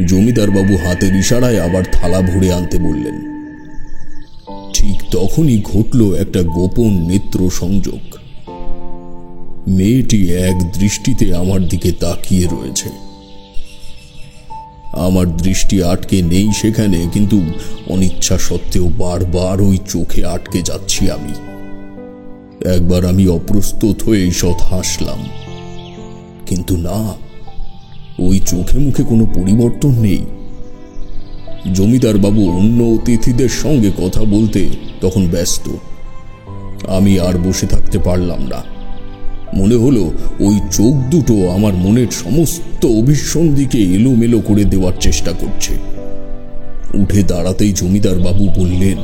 জমিদার বাবু হাতের ইশারায় আবার থালা ভরে আনতে বললেন। ঠিক তখনই ঘটল একটা গোপন নেত্র সংযোগ। মেয়েটি এক দৃষ্টিতে আমার দিকে তাকিয়ে রয়েছে। আমার দৃষ্টি আটকে নেই সেখানে, কিন্তু অনিচ্ছা সত্ত্বেও বারবার ওই চোখে আটকে যাচ্ছি আমি। একবার আমি অপ্রস্তুত হয়ে ঈষৎ হাসলাম, কিন্তু না, ওই চোখে মুখে কোনো পরিবর্তন নেই। জমিদার বাবু অন্য অতিথিদের সঙ্গে কথা বলতে তখন ব্যস্ত। আমি আর বসে থাকতে পারলাম না। মনে হলো ওই চোখ দুটো আমার মনের সমস্ত অভিসন্ধিকে এলোমেলো করে দেওয়ার চেষ্টা করছে। উঠে দাঁড়াতেই জমিদার বাবু বললেন,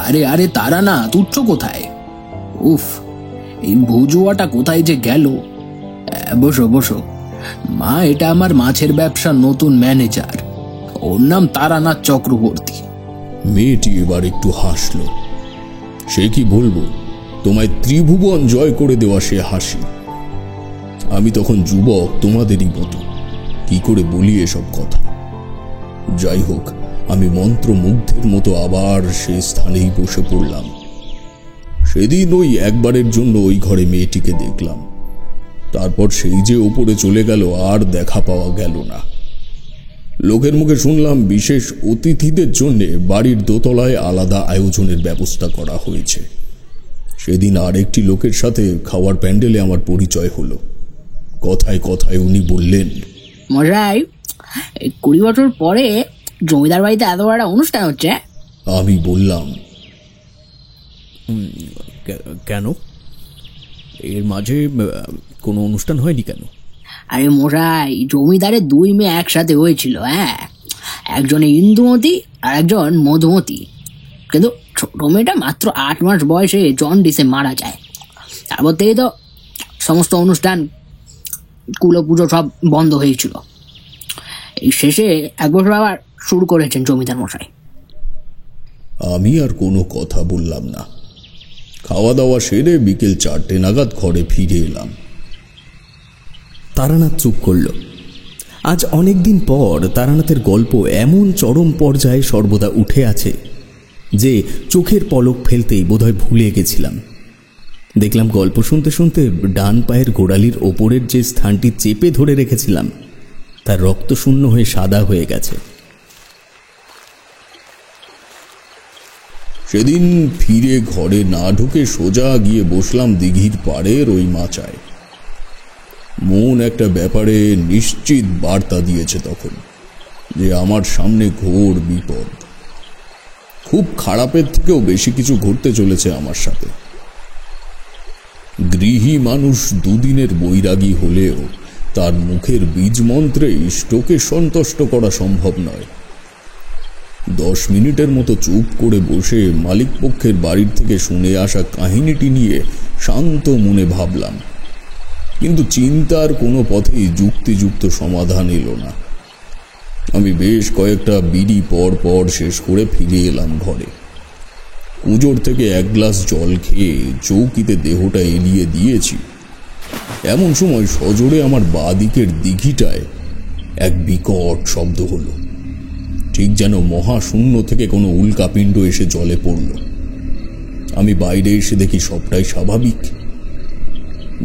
আরে আরে তারা না, তুচ্ছ কোথায়? উফ, এই ভুজুয়াটা কোথায় যে গেল? বসো বসো মা, এটা আমার মাছের ব্যবসার নতুন ম্যানেজার, ওর নাম তারানাথ চক্রবর্তী। মেয়েটি এবার একটু হাসল। সে কি বলবো, তোমায় ত্রিভুবন জয় করে দেওয়া সে হাসি। আমি তখন যুবক, তোমাদেরই মতো, কি করে বলি এসব কথা। যাই হোক, আমি মন্ত্রমুগ্ধের মতো আবার সে স্থানেই বসে পড়লাম। সেদিন ওই একবারের জন্য ওই ঘরে মেয়েটিকে দেখলাম। তারপর সেই যে ওপরে চলে গেল, আর দেখা পাওয়া গেল না। লোকের মুখে শুনলাম বিশেষ অতিথিদের জন্য বাড়ির দোতলায় আলাদা আয়োজনের ব্যবস্থা করা হয়েছে। সেদিন আর একটি লোকের সাথে খাওয়ার প্যান্ডেলে আমার পরিচয় হলো। কথায় কথায় উনি বললেন, মশাই, 20 বছর পরে জমিদার বাড়িতে এত বড় অনুষ্ঠান হচ্ছে। আমি বললাম, কেন, এর মাঝে কোনো অনুষ্ঠান হয়নি কেন? আরে মশাই, জমিদারের 2 মেয়ে একসাথে হয়েছিল। একজন ইন্দুমতি আর একজন মধুমতি, কিন্তু ছোট মেয়েটা মাত্র 8 মাস বয়সে জন্ডিসে মারা যায়। তারপর থেকে তো সমস্ত অনুষ্ঠান, কুলো পুজো সব বন্ধ হয়েছিল। এই শেষে 1 বছর আবার শুরু করেছেন জমিদার মশাই। আমি আর কোনো কথা বললাম না। খাওয়া দাওয়া সেরে বিকেল 4টে নাগাদ ঘরে ফিরে এলাম। তারানাথ চুপ করল। আজ অনেকদিন পর তারানাথের গল্প এমন চরম পর্যায়ে সর্বদা উঠে আছে যে চোখের পলক ফেলতেই বোধহয় ভুলে গেছিলাম। দেখলাম গল্প শুনতে শুনতে ডান পায়ের গোড়ালির ওপরের যে স্থানটি চেপে ধরে রেখেছিলাম তার রক্ত শূন্য হয়ে সাদা হয়ে গেছে। সেদিন ফিরে ঘরে না ঢুকে সোজা গিয়ে বসলাম দিঘির পাড়ের ওই মাচায়। মন একটা ব্যাপারে নিশ্চিত বার্তা দিয়েছে তখন, যে আমার সামনে ঘোর বিপদ। খুব খারাপের থেকেও বেশি কিছু ঘটতে চলেছে আমার সাথে। গৃহী মানুষ 2 দিনের বৈরাগী হলেও তার মুখের বীজ মন্ত্রে ইষ্টকে সন্তুষ্ট করা সম্ভব নয়। 10 মিনিটের মতো চুপ করে বসে মালিক পক্ষের বাড়ির থেকে শুনে আসা কাহিনীটি নিয়ে শান্ত মনে ভাবলাম, কিন্তু চিন্তার কোনো পথেই যুক্তিযুক্ত সমাধান এলো না। আমি বেশ কয়েকটা বিড়ি পর পর শেষ করে ফিরে এলাম ঘরে। কুজোর থেকে 1 গ্লাস জল খেয়ে চৌকিতে দেহটা এলিয়ে দিয়েছি। এমন সময় সজোরে আমার বাঁ দিকের দিঘিটায় এক বিকট শব্দ হলো, ঠিক যেন মহাশূন্য থেকে কোনো উল্কাপিণ্ড এসে জলে পড়ল। আমি বাইরে এসে দেখি সবটাই স্বাভাবিক।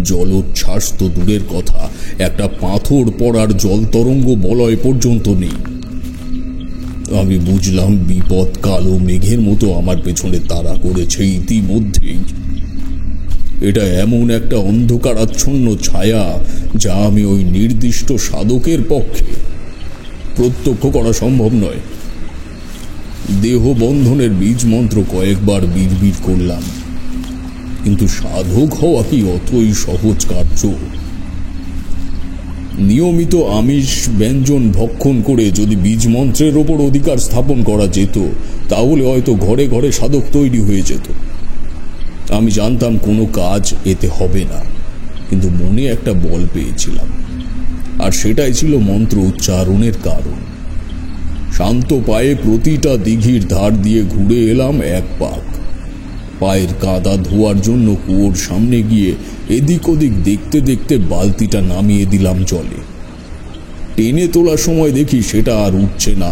জলোচ্ছ্বাস তো দূরের কথা, একটা পাথর পড়ার জল তরঙ্গ বলয় পর্যন্ত নেই। আমি বুঝলাম বিপদ কালো মেঘের মতো আমার পেছনে তাড়া করেছে ইতিমধ্যেই। এটা এমন একটা অন্ধকারাচ্ছন্ন ছায়া যা আমি ওই নির্দিষ্ট সাধকের পক্ষে প্রত্যক্ষ করা সম্ভব নয়। দেহ বন্ধনের বীজ মন্ত্র কয়েকবার বিড়বিড় করলাম, কিন্তু সাধক হওয়া কি অতই সহজ কার্য? নিয়মিত আমিষ ব্যঞ্জন ভক্ষণ করে যদি বীজ মন্ত্রের ওপর অধিকার স্থাপন করা যেত, তাহলে হয়তো ঘরে ঘরে সাধক তৈরি হয়ে যেত। আমি জানতাম কোনো কাজ এতে হবে না, কিন্তু মনে একটা বল পেয়েছিলাম, আর সেটাই ছিল মন্ত্র উচ্চারণের কারণ। শান্ত পায়ে প্রতিটা দিঘির ধার দিয়ে ঘুরে এলাম 1 পাক। পায়ের কাদা ধোয়ার জন্য কুয়োর সামনে গিয়ে এদিক ওদিক দেখতে দেখতে বালতিটা নামিয়ে দিলাম জলে। টেনে তোলার সময় দেখি সেটা আর উঠছে না,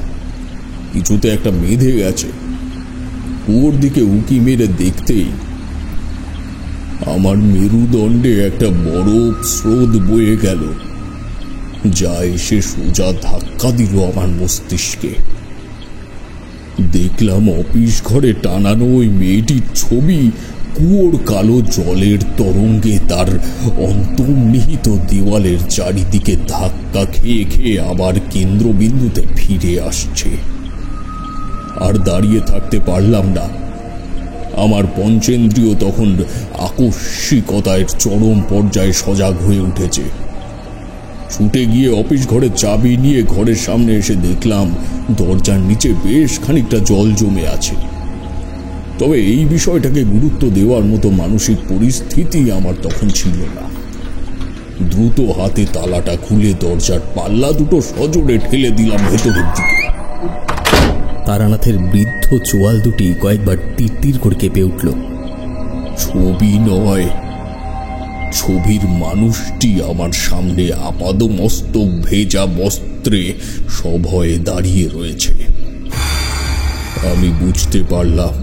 কিছুতে একটা বেঁধে গেছে। কুয়োর দিকে উঁকি মেরে দেখতেই আমার মেরুদণ্ডে একটা বরফ স্রোত বয়ে গেল, যা এসে সোজা ধাক্কা দিল আমার মস্তিষ্কে। দেখলাম অফিস ঘরে টানানো ওই মেয়েটির ছবি কুয়োর কালো জলের তরঙ্গে তার অন্তর্নিহিত দেওয়ালের চারিদিকে ধাক্কা খেয়ে খেয়ে আবার কেন্দ্রবিন্দুতে ফিরে আসছে। আর দাঁড়িয়ে থাকতে পারলাম না। আমার পঞ্চেন্দ্রিয় তখন আকস্মিকতায় চরম পর্যায়ে সজাগ হয়ে উঠেছে। ছুটে গিয়ে অফিস ঘরের চাবি নিয়ে ঘরের সামনে এসে দেখলাম দরজার নিচে বেশ খানিকটা জল জমে আছে। তবে এই বিষয়টাকে গুরুত্ব দেওয়ার মতো মানসিক পরিস্থিতি আমার তখন ছিল না। দ্রুত হাতে তালাটা খুলে দরজার পাল্লা দুটো সজোরে ঠেলে দিলাম ভেতরের দিকে। তারানাথের বৃদ্ধ চোয়াল দুটি কয়েকবার তীর করে কেঁপে উঠল। ছবি নয়, ছবির মানুষটি আমার সামনে আপাদমস্তক ভেজা বস্ত্রে সভয়ে দাঁড়িয়ে রয়েছে। আমি বুঝতে পারলাম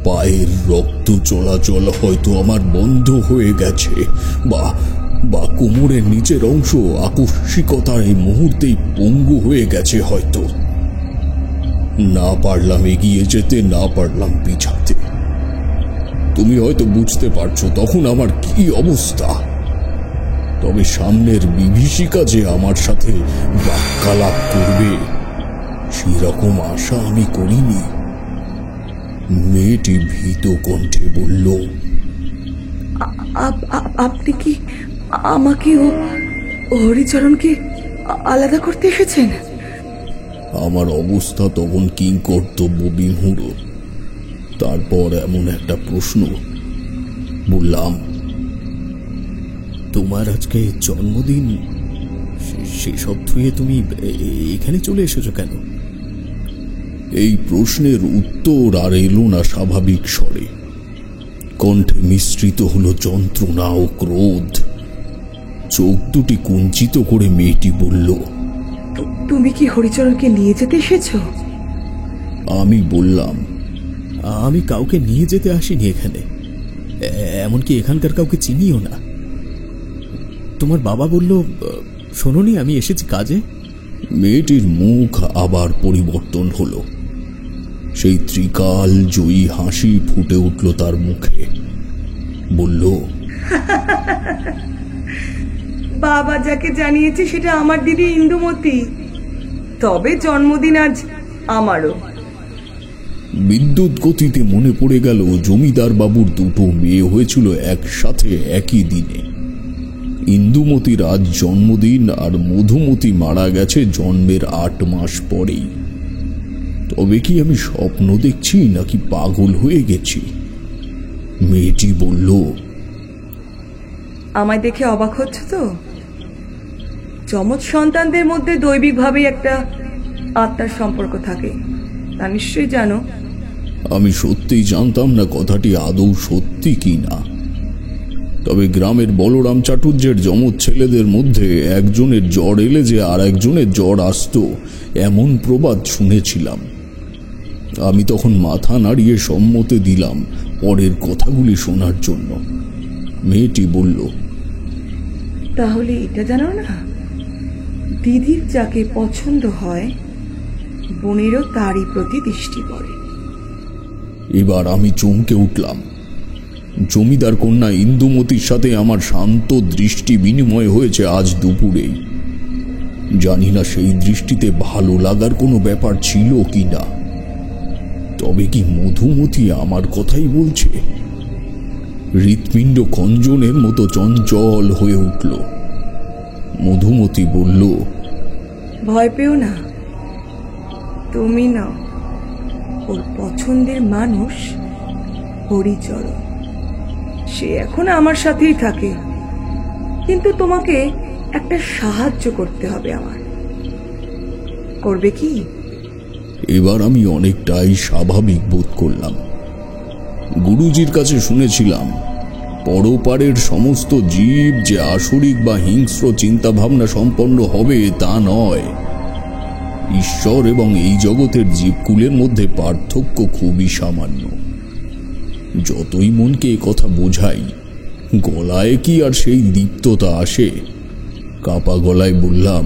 পায়ের রক্ত চলাচল হয়তো আমার বন্ধ হয়ে গেছে, বা কোমরের নিচের অংশ আকস্মিকতার এই মুহূর্তেই পঙ্গু হয়ে গেছে হয়তো। না পারলাম এগিয়ে যেতে, না পারলাম পিছাতে। তুমি হয়তো বুঝতে পারছো তখন আমার কি অবস্থা। তবে সামনের বিভীষিকা যে আমার সাথে বাক্যালাপ করবে সেরকম আশা আমি করিনি। মেয়েটি ভীত কণ্ঠে বলল, আপনি কি আমাকে ও হরিচরণকে আলাদা করতে এসেছেন? আমার অবস্থা তখন কিংকর্তব্য বিমূঢ়। তারপর এমন একটা প্রশ্ন। বললাম, তোমার আজকে জন্মদিন, সেসব ধুয়ে তুমি এখানে চলে এসেছো কেন? এই প্রশ্নের উত্তর আর এলো না স্বাভাবিক স্বরে। কণ্ঠে মিশ্রিত হলো যন্ত্রণা ও ক্রোধ। চোখ দুটি কুঞ্চিত করে মেয়েটি বলল, তুমি কি হরিচরণকে নিয়ে যেতে এসেছো? আমি বললাম, আমি কাউকে নিয়ে যেতে আসিনি এখানে, এমনকি এখানকার কাউকে চিনিও না। তোমার বাবা বলল, শোনোনি আমি এসেছি কাজে। মেয়েটির মুখ আবার পরিবর্তন হলো। সেই ত্রিকাল জয়ী হাসি ফুটে উঠল তার মুখে। বলল, বাবা যাকে জানিয়েছে সেটা আমার দিদি ইন্দুমতি, তবে জন্মদিন আজ আমারও। বিদ্যুৎ গতিতে মনে পড়ে গেল জমিদার বাবুর দুটো মেয়ে হয়েছিল একসাথে একই দিনে। ইন্দুমতির আজ জন্মদিন আর মধুমতি মারা গেছে জন্মের 8 মাস পরেই। তবে কি আমি স্বপ্ন দেখছি নাকি পাগল হয়ে গেছি? মেয়েটি বলল, আমায় দেখে অবাক হচ্ছে তো? যমজ সন্তানদের মধ্যে দৈবিকভাবেই একটা আত্মার সম্পর্ক থাকে, তা নিশ্চয়ই জানো। আমি সত্যিই জানতাম না কথাটি আদৌ সত্যি কি না। তবে গ্রামের বলরাম চাটুর্যের যমজ ছেলেদের মধ্যে একজনের জ্বর এলে যে আর একজনের জ্বর আসতো, এমন প্রবাদ শুনেছিলাম। আমি তখন মাথা নাড়িয়ে সম্মতি দিলাম পরের কথাগুলি শোনার জন্য। মেয়েটি বলল, তাহলে এটা জানো না, দিদির যাকে পছন্দ হয় বোনেরও তারই প্রতি দৃষ্টি পড়ে। এবার আমি চমকে উঠলাম। জমিদার কন্যা ইন্দুমতির সাথে আমার শান্ত দৃষ্টি বিনিময় হয়েছে আজ দুপুরেই। জানি না সেই দৃষ্টিতে ভালো লাগার কোনো ব্যাপার ছিল কি না। তবে কি মধুমতি আমার কথাই বলছে? হৃৎপিণ্ড কঞ্জনের মতো চঞ্চল হয়ে উঠল। মধুমতি বলল, ভয় পেও না, তুমি না, ওর পছন্দের মানুষ হরিচরণ। সে এখন আমার সাথেই থাকে, কিন্তু তোমাকে একটা সাহায্য করতে হবে আমার। করবে কি? এবার আমি অনেকটাই স্বাভাবিক বোধ করলাম। গুরুজির কাছে শুনেছিলাম পরপারের সমস্ত জীব যে আসরিক বা হিংস্র চিন্তাভাবনা সম্পন্ন হবে তা নয়। ঈশ্বর এবং এই জগতের জীবকুলের মধ্যে পার্থক্য খুবই সামান্য। যতই মনকে কথা বোঝাই, গলায় কি আর সেই দীপ্ততা আসে? কাপা গলায় বললাম,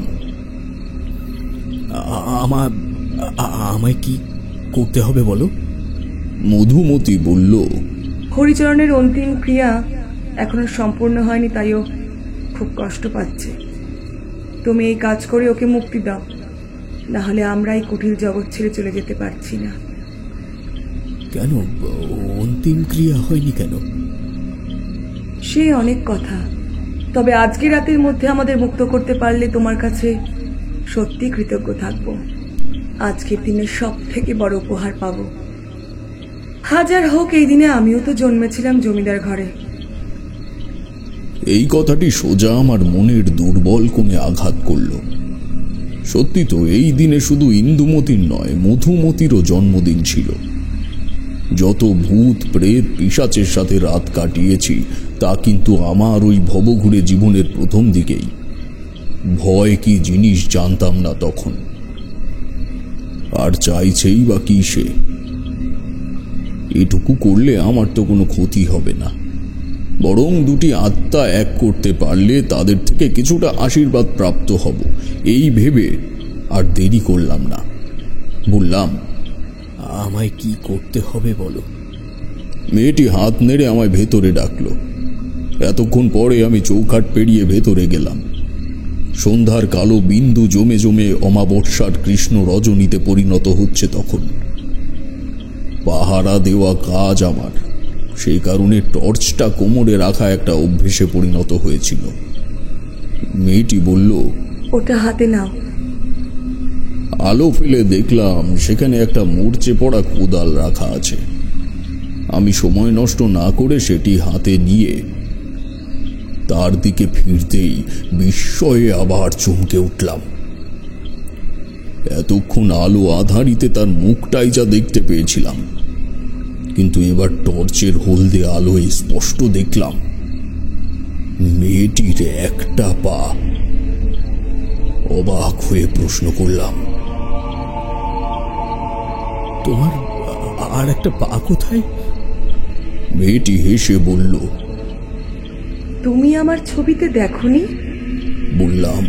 আমায় কি করতে হবে বলো? মধুমতি বলল, হরিচরণের অন্তিম ক্রিয়া এখনো সম্পূর্ণ হয়নি, তাইও খুব কষ্ট পাচ্ছে। তুমি এই কাজ করে ওকে মুক্তি দাও, না হলে আমরা এই কুটিল জগৎ ছেড়ে চলে যেতে পারছি না। কেন অন্তিম ক্রিয়া হয়নি কেন? সে অনেক কথা, তবে আজকে রাতের মধ্যে আমাদের মুক্ত করতে পারলে তোমার কাছে সত্যি কৃতজ্ঞ থাকব। আজকের দিনে সব থেকে বড় উপহার পাব। হাজার হোক, এই দিনে আমিও তো জন্মেছিলাম জমিদার ঘরে। এই কথাটি সোজা আমার মনের দুর্বল কোণে আঘাত করল। সত্যি তো, এই দিনে শুধু ইন্দুমতির নয়, মধুমতিরও জন্মদিন ছিল। যত ভূত প্রেত পিশাচের সাথে রাত কাটিয়েছি তা কিন্তু আমার ওই ভবঘুরে জীবনের প্রথম দিকেই। ভয় কি জিনিস জানতাম না তখন। আর চাইছেই বা কি সে? এটুকু করলে আমার তো কোনো ক্ষতি হবে না, বরং দুটি আত্মা এক করতে পারলে তাদের থেকে কিছুটা আশীর্বাদ প্রাপ্ত হব। এই ভেবে আর দেরি করলাম না, বললাম, আমায় কি করতে হবে বলো? মেয়েটি হাত নেড়ে আমায় ভেতরে ডাকল। এতক্ষণ পরে আমি চৌকাঠ পেরিয়ে ভেতরে গেলাম। সন্ধ্যার কালো বিন্দু জমে জমে অমাবস্যার কৃষ্ণ রজনীতে পরিণত হচ্ছে তখন। পাহারা দেওয়া কাজ আমার, সেই কারণে টর্চটা কোমরে রাখা একটা অভ্যেসে পরিণত হয়েছিল। মেয়েটি বলল, ওটা হাতে নাও। আলো ফেলে দেখলাম সেখানে একটা মূর্ছে পড়া কোদাল রাখা আছে। আমি সময় নষ্ট না করে সেটি হাতে নিয়ে তার দিকে ফিরতেই বিস্ময়ে আবার চমকে উঠলাম। এতক্ষণ আলো আধারিতে তার মুখটাই যা দেখতে পেয়েছিলাম, কিন্তু এবার টর্চের হলদে আলোয় স্পষ্ট দেখলাম মেয়েটির একটা পা। অবাক হয়ে প্রশ্ন করলাম, তোমার আর একটা পা কোথায়? মেয়েটি হেসে বলল, তুমি আমার ছবিতে দেখোনি? বললাম,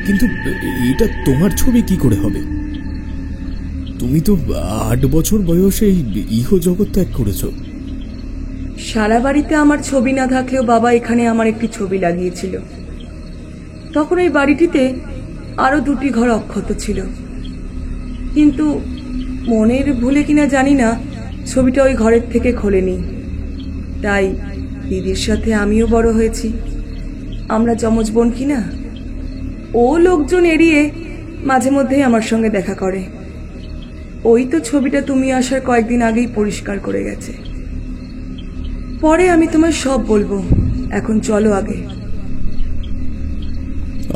কিন্তু এটা তোমার ছবি কি করে হবে? তুমি তো 8 বছর বয়সে ইহ জগৎ ত্যাগ করেছো। সারা বাড়িতে আমার ছবি না থাকলেও বাবা এখানে আমার একটি ছবি লাগিয়েছিল। তখন এই বাড়িটিতে আরো 2টি ঘর অক্ষত ছিল, কিন্তু মনের ভুলে কিনা জানি না ছবিটা ওই ঘরের থেকে খোলেনি। তাই দিদির সাথে আমিও বড় হয়েছি। আমরা যমজ বোন কিনা। ও লোকজন এড়িয়ে মাঝে মধ্যেই আমার সঙ্গে দেখা করে। ওই তো ছবিটা তুমি আসার কয়েকদিন আগেই পরিষ্কার করে গেছে। পরে আমি তোমায় সব বলবো, এখন চলো আগে।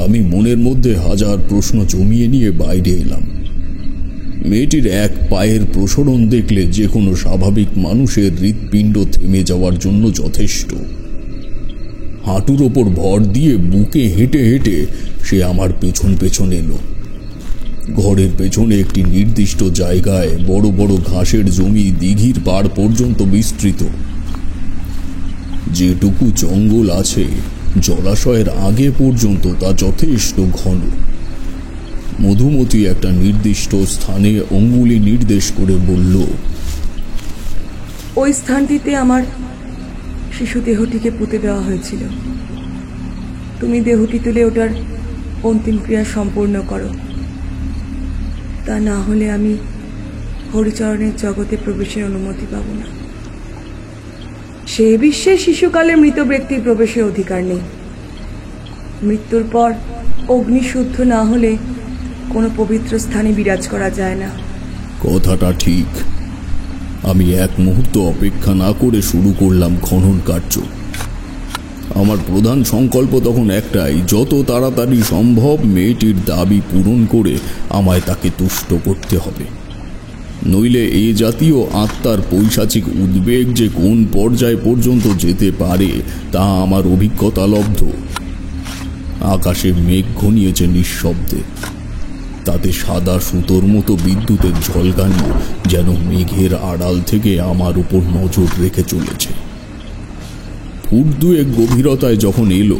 আমি মনের মধ্যে হাজার প্রশ্ন জমিয়ে নিয়ে বাইরে এলাম। মেয়েটির এক পায়ের প্রসারণ দেখলে যে কোনো স্বাভাবিক মানুষের হৃৎপিণ্ড থেমে যাওয়ার জন্য যথেষ্ট। হাঁটুর ওপর ভর দিয়ে বুকে হেঁটে হেঁটে সে আমার পেছন পেছন এলো। ঘরের পেছনে একটি নির্দিষ্ট জায়গায় বড় বড় ঘাসের জমি দিঘির পাড় পর্যন্ত বিস্তৃত। যেটুকু জঙ্গল আছে জলাশয়ের আগে পর্যন্ত তা যথেষ্ট ঘন। মধুমতি একটা নির্দিষ্ট স্থানে অঙ্গুলি নির্দেশ করে বলল, ওই স্থানটিতে আমার শিশু দেহটিকে পুঁতে দেওয়া হয়েছিল। তুমি দেহটি তুলে ওটার অন্তিম ক্রিয়া সম্পূর্ণ করো, তা না হলে আমি হরিচরণের জগতে প্রবেশের অনুমতি পাব না। সে বিশ্বে শিশুকালে মৃত ব্যক্তির প্রবেশের অধিকার নেই। মৃত্যুর পর অগ্নিশুদ্ধ না হলে কোনো পবিত্র স্থানে বিরাজ করা যায় না। কথাটা ঠিক। আমি এক মুহূর্ত অপেক্ষা না করে শুরু করলাম খনন কার্য। আমার প্রধান সংকল্প তখন একটাই, যত তাড়াতাড়ি সম্ভব মেয়েটির দাবি পূরণ করে আমায় তাকে তুষ্ট করতে হবে। নইলে এই জাতীয় আত্মার পৈশাচিক উদ্বেগ যে কোন পর্যায় পর্যন্ত যেতে পারে তা আমার অভিজ্ঞতা লব্ধ। আকাশে মেঘ ঘনিয়েছে নিঃশব্দে, তাতে সাদা সুতোর মতো বিদ্যুতের ঝলকানি যেন মেঘের আড়াল থেকে আমার উপর নজর রেখে চলেছে। ফুট দুয়েক গভীরতায় যখন এলো,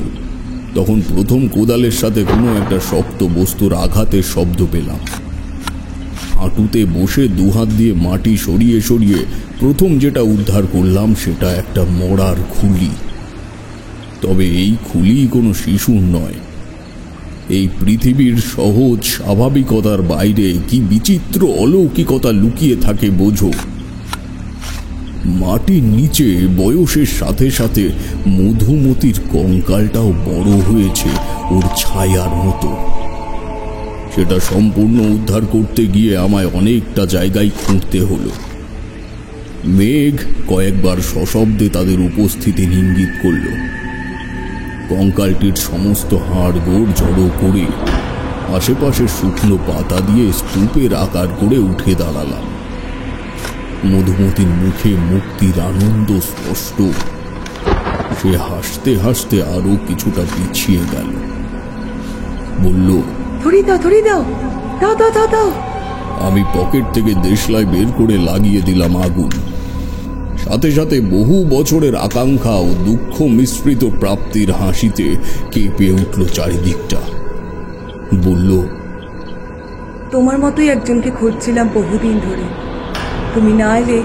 তখন প্রথম কোদালের সাথে কোনো একটা শক্ত বস্তুর আঘাতের শব্দ পেলাম। হাঁটুতে বসে দুহাত দিয়ে মাটি সরিয়ে সরিয়ে প্রথম যেটা উদ্ধার করলাম সেটা একটা মড়ার খুলি। তবে এই খুলি কোনো শিশুর নয়। এই পৃথিবীর সহজ স্বাভাবিকতার বাইরে কি বিচিত্র অলৌকিকতা লুকিয়ে থাকে বোঝো। মাটির নিচে বয়সের সাথে সাথে মধুমতির কঙ্কালটাও বড় হয়েছে ওর ছায়ার মতো। সেটা সম্পূর্ণ উদ্ধার করতে গিয়ে আমায় অনেকটা জায়গায় খুঁড়তে হলো। মেঘ কয়েকবার সশব্দে তাদের উপস্থিতির ইঙ্গিত করল। কঙ্কালটির সমস্ত হাড় গোড় জড়ো করে আশেপাশে শুকনো পাতা দিয়ে স্তূপের আকার করে উঠে দাঁড়ালাম। মধুমতির মুখে মুক্তির আনন্দ স্পষ্ট। সে হাসতে হাসতে আরো কিছুটা পিছিয়ে গেল, বলল, ধরি দাও, ধরি দাও, দাও দাও দাও দাও। আমি পকেট থেকে দেশলাই বের করে লাগিয়ে দিলাম আগুন। সাথে সাথে বহু বছরের আকাঙ্ক্ষা ও দুঃখ মিশ্রিত প্রাপ্তির হাসিতে কেঁপে উঠল চারিদিকটা। বলল, তোমার মতোই একজনকে খুঁজছিলাম বহুদিন ধরে। তুমি না এলে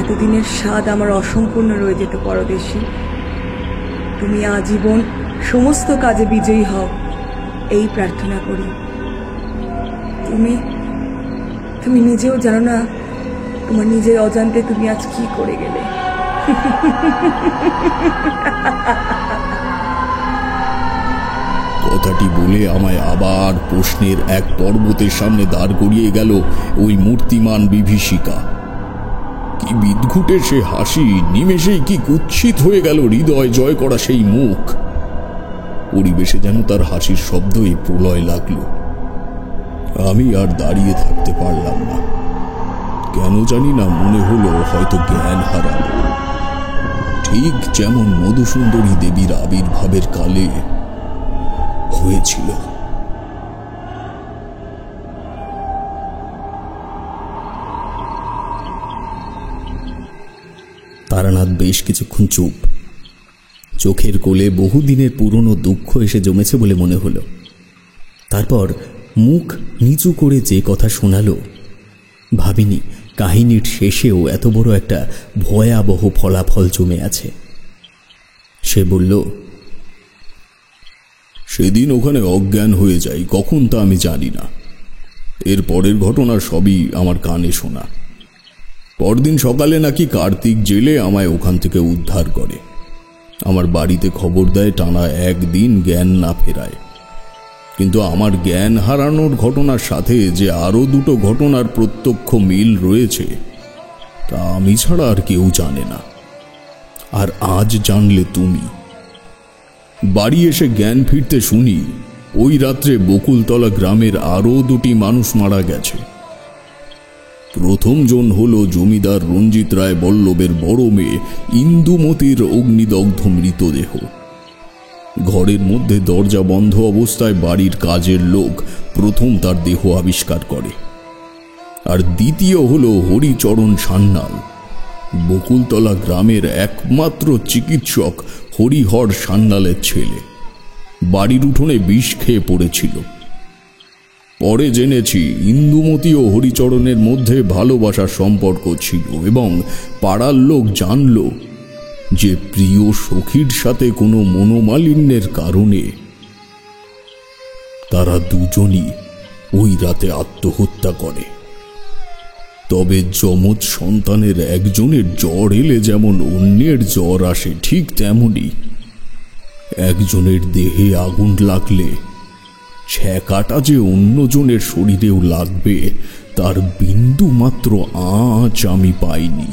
এতদিনের স্বাদ আমার অসম্পূর্ণ রয়ে যেত পরদেশী। তুমি আজীবন সমস্ত কাজে বিজয়ী হও, এই প্রার্থনা করি। তুমি নিজেও জানো না তোমার নিজের অজান্তে তুমি আজ কি করে গেলে। কথাটি বলে আমায় আবার প্রশ্নের এক পর্বতের সামনে দাঁড় করিয়ে গেল ওই মূর্তিমান বিভীষিকা। কি বিদঘুটে সে হাসি, নিমেষেই কি কুৎসিত হয়ে গেল হৃদয় জয় করা সেই মুখ। পরিবেশে যেন তার হাসির শব্দই প্রলয় লাগলো। আমি আর দাঁড়িয়ে থাকতে পারলাম না। কেন জানি না মনে হলো হয়তো জ্ঞান হারাবো, ঠিক যেমন মধুসুন্দরী দেবীর আবির্ভাবের কালে হয়েছিল। তারানাথ বেশ কিছুক্ষণ চুপ। চোখের কোলে বহুদিনের পুরনো দুঃখ এসে জমেছে বলে মনে হলো। তারপর মুখ নিচু করে যে কথা শোনালো, ভাবিনি কাহিনীর শেষেও এত বড় একটা ভয়াবহ ফলাফল জমে আছে। সে বলল, সেদিন ওখানে অজ্ঞান হয়ে যাই, কখন তা আমি জানি না। এর পরের ঘটনা সবই আমার কানে শোনা। পরদিন সকালে নাকি কার্তিক জেলে আমায় ওখান থেকে উদ্ধার করে। আমার বাড়িতে খবর দেয় টানা একদিন জ্ঞান না ফেরায়। কিন্তু আমার জ্ঞান হারানোর ঘটনার সাথে যে আরো দুটো ঘটনার প্রত্যক্ষ মিল রয়েছে তা আমি ছাড়া আর কেউ জানে না। আর আজ জানলে তুমি। বাড়ি এসে জ্ঞান ফিরতে শুনি ওই রাত্রে বকুলতলা গ্রামের আরো দুটি মানুষ মারা গেছে। প্রথম জন হল জমিদার রঞ্জিত রায় বল্লভের বড় মেয়ে ইন্দুমতির অগ্নিদগ্ধ মৃতদেহ। ঘরের মধ্যে দরজা বন্ধ অবস্থায় বাড়ির কাজের লোক প্রথম তার দেহ আবিষ্কার করে। আর দ্বিতীয় হল হরিচরণ সান্যাল, বকুলতলা গ্রামের একমাত্র চিকিৎসক হরিহর সান্যালের ছেলে। বাড়ির উঠোনে বিষ খেয়ে পড়েছিল। পরে জেনেছি ইন্দুমতি ও হরিচরণের মধ্যে ভালোবাসার সম্পর্ক ছিল এবং পাড়ার লোক জানল যে প্রিয় সখীর সাথে কোনো মনোমালিন্যের কারণে তারা দুজনই ওই রাতে আত্মহত্যা করে। তবে যমজ সন্তানের একজনের জ্বর এলে যেমন অন্যের জ্বর আসে, ঠিক তেমনি একজনের দেহে আগুন লাগলে ছ্যাঁকাটা যে অন্যজনের শরীরেও লাগবে তার বিন্দু মাত্র আঁচ আমি পাইনি।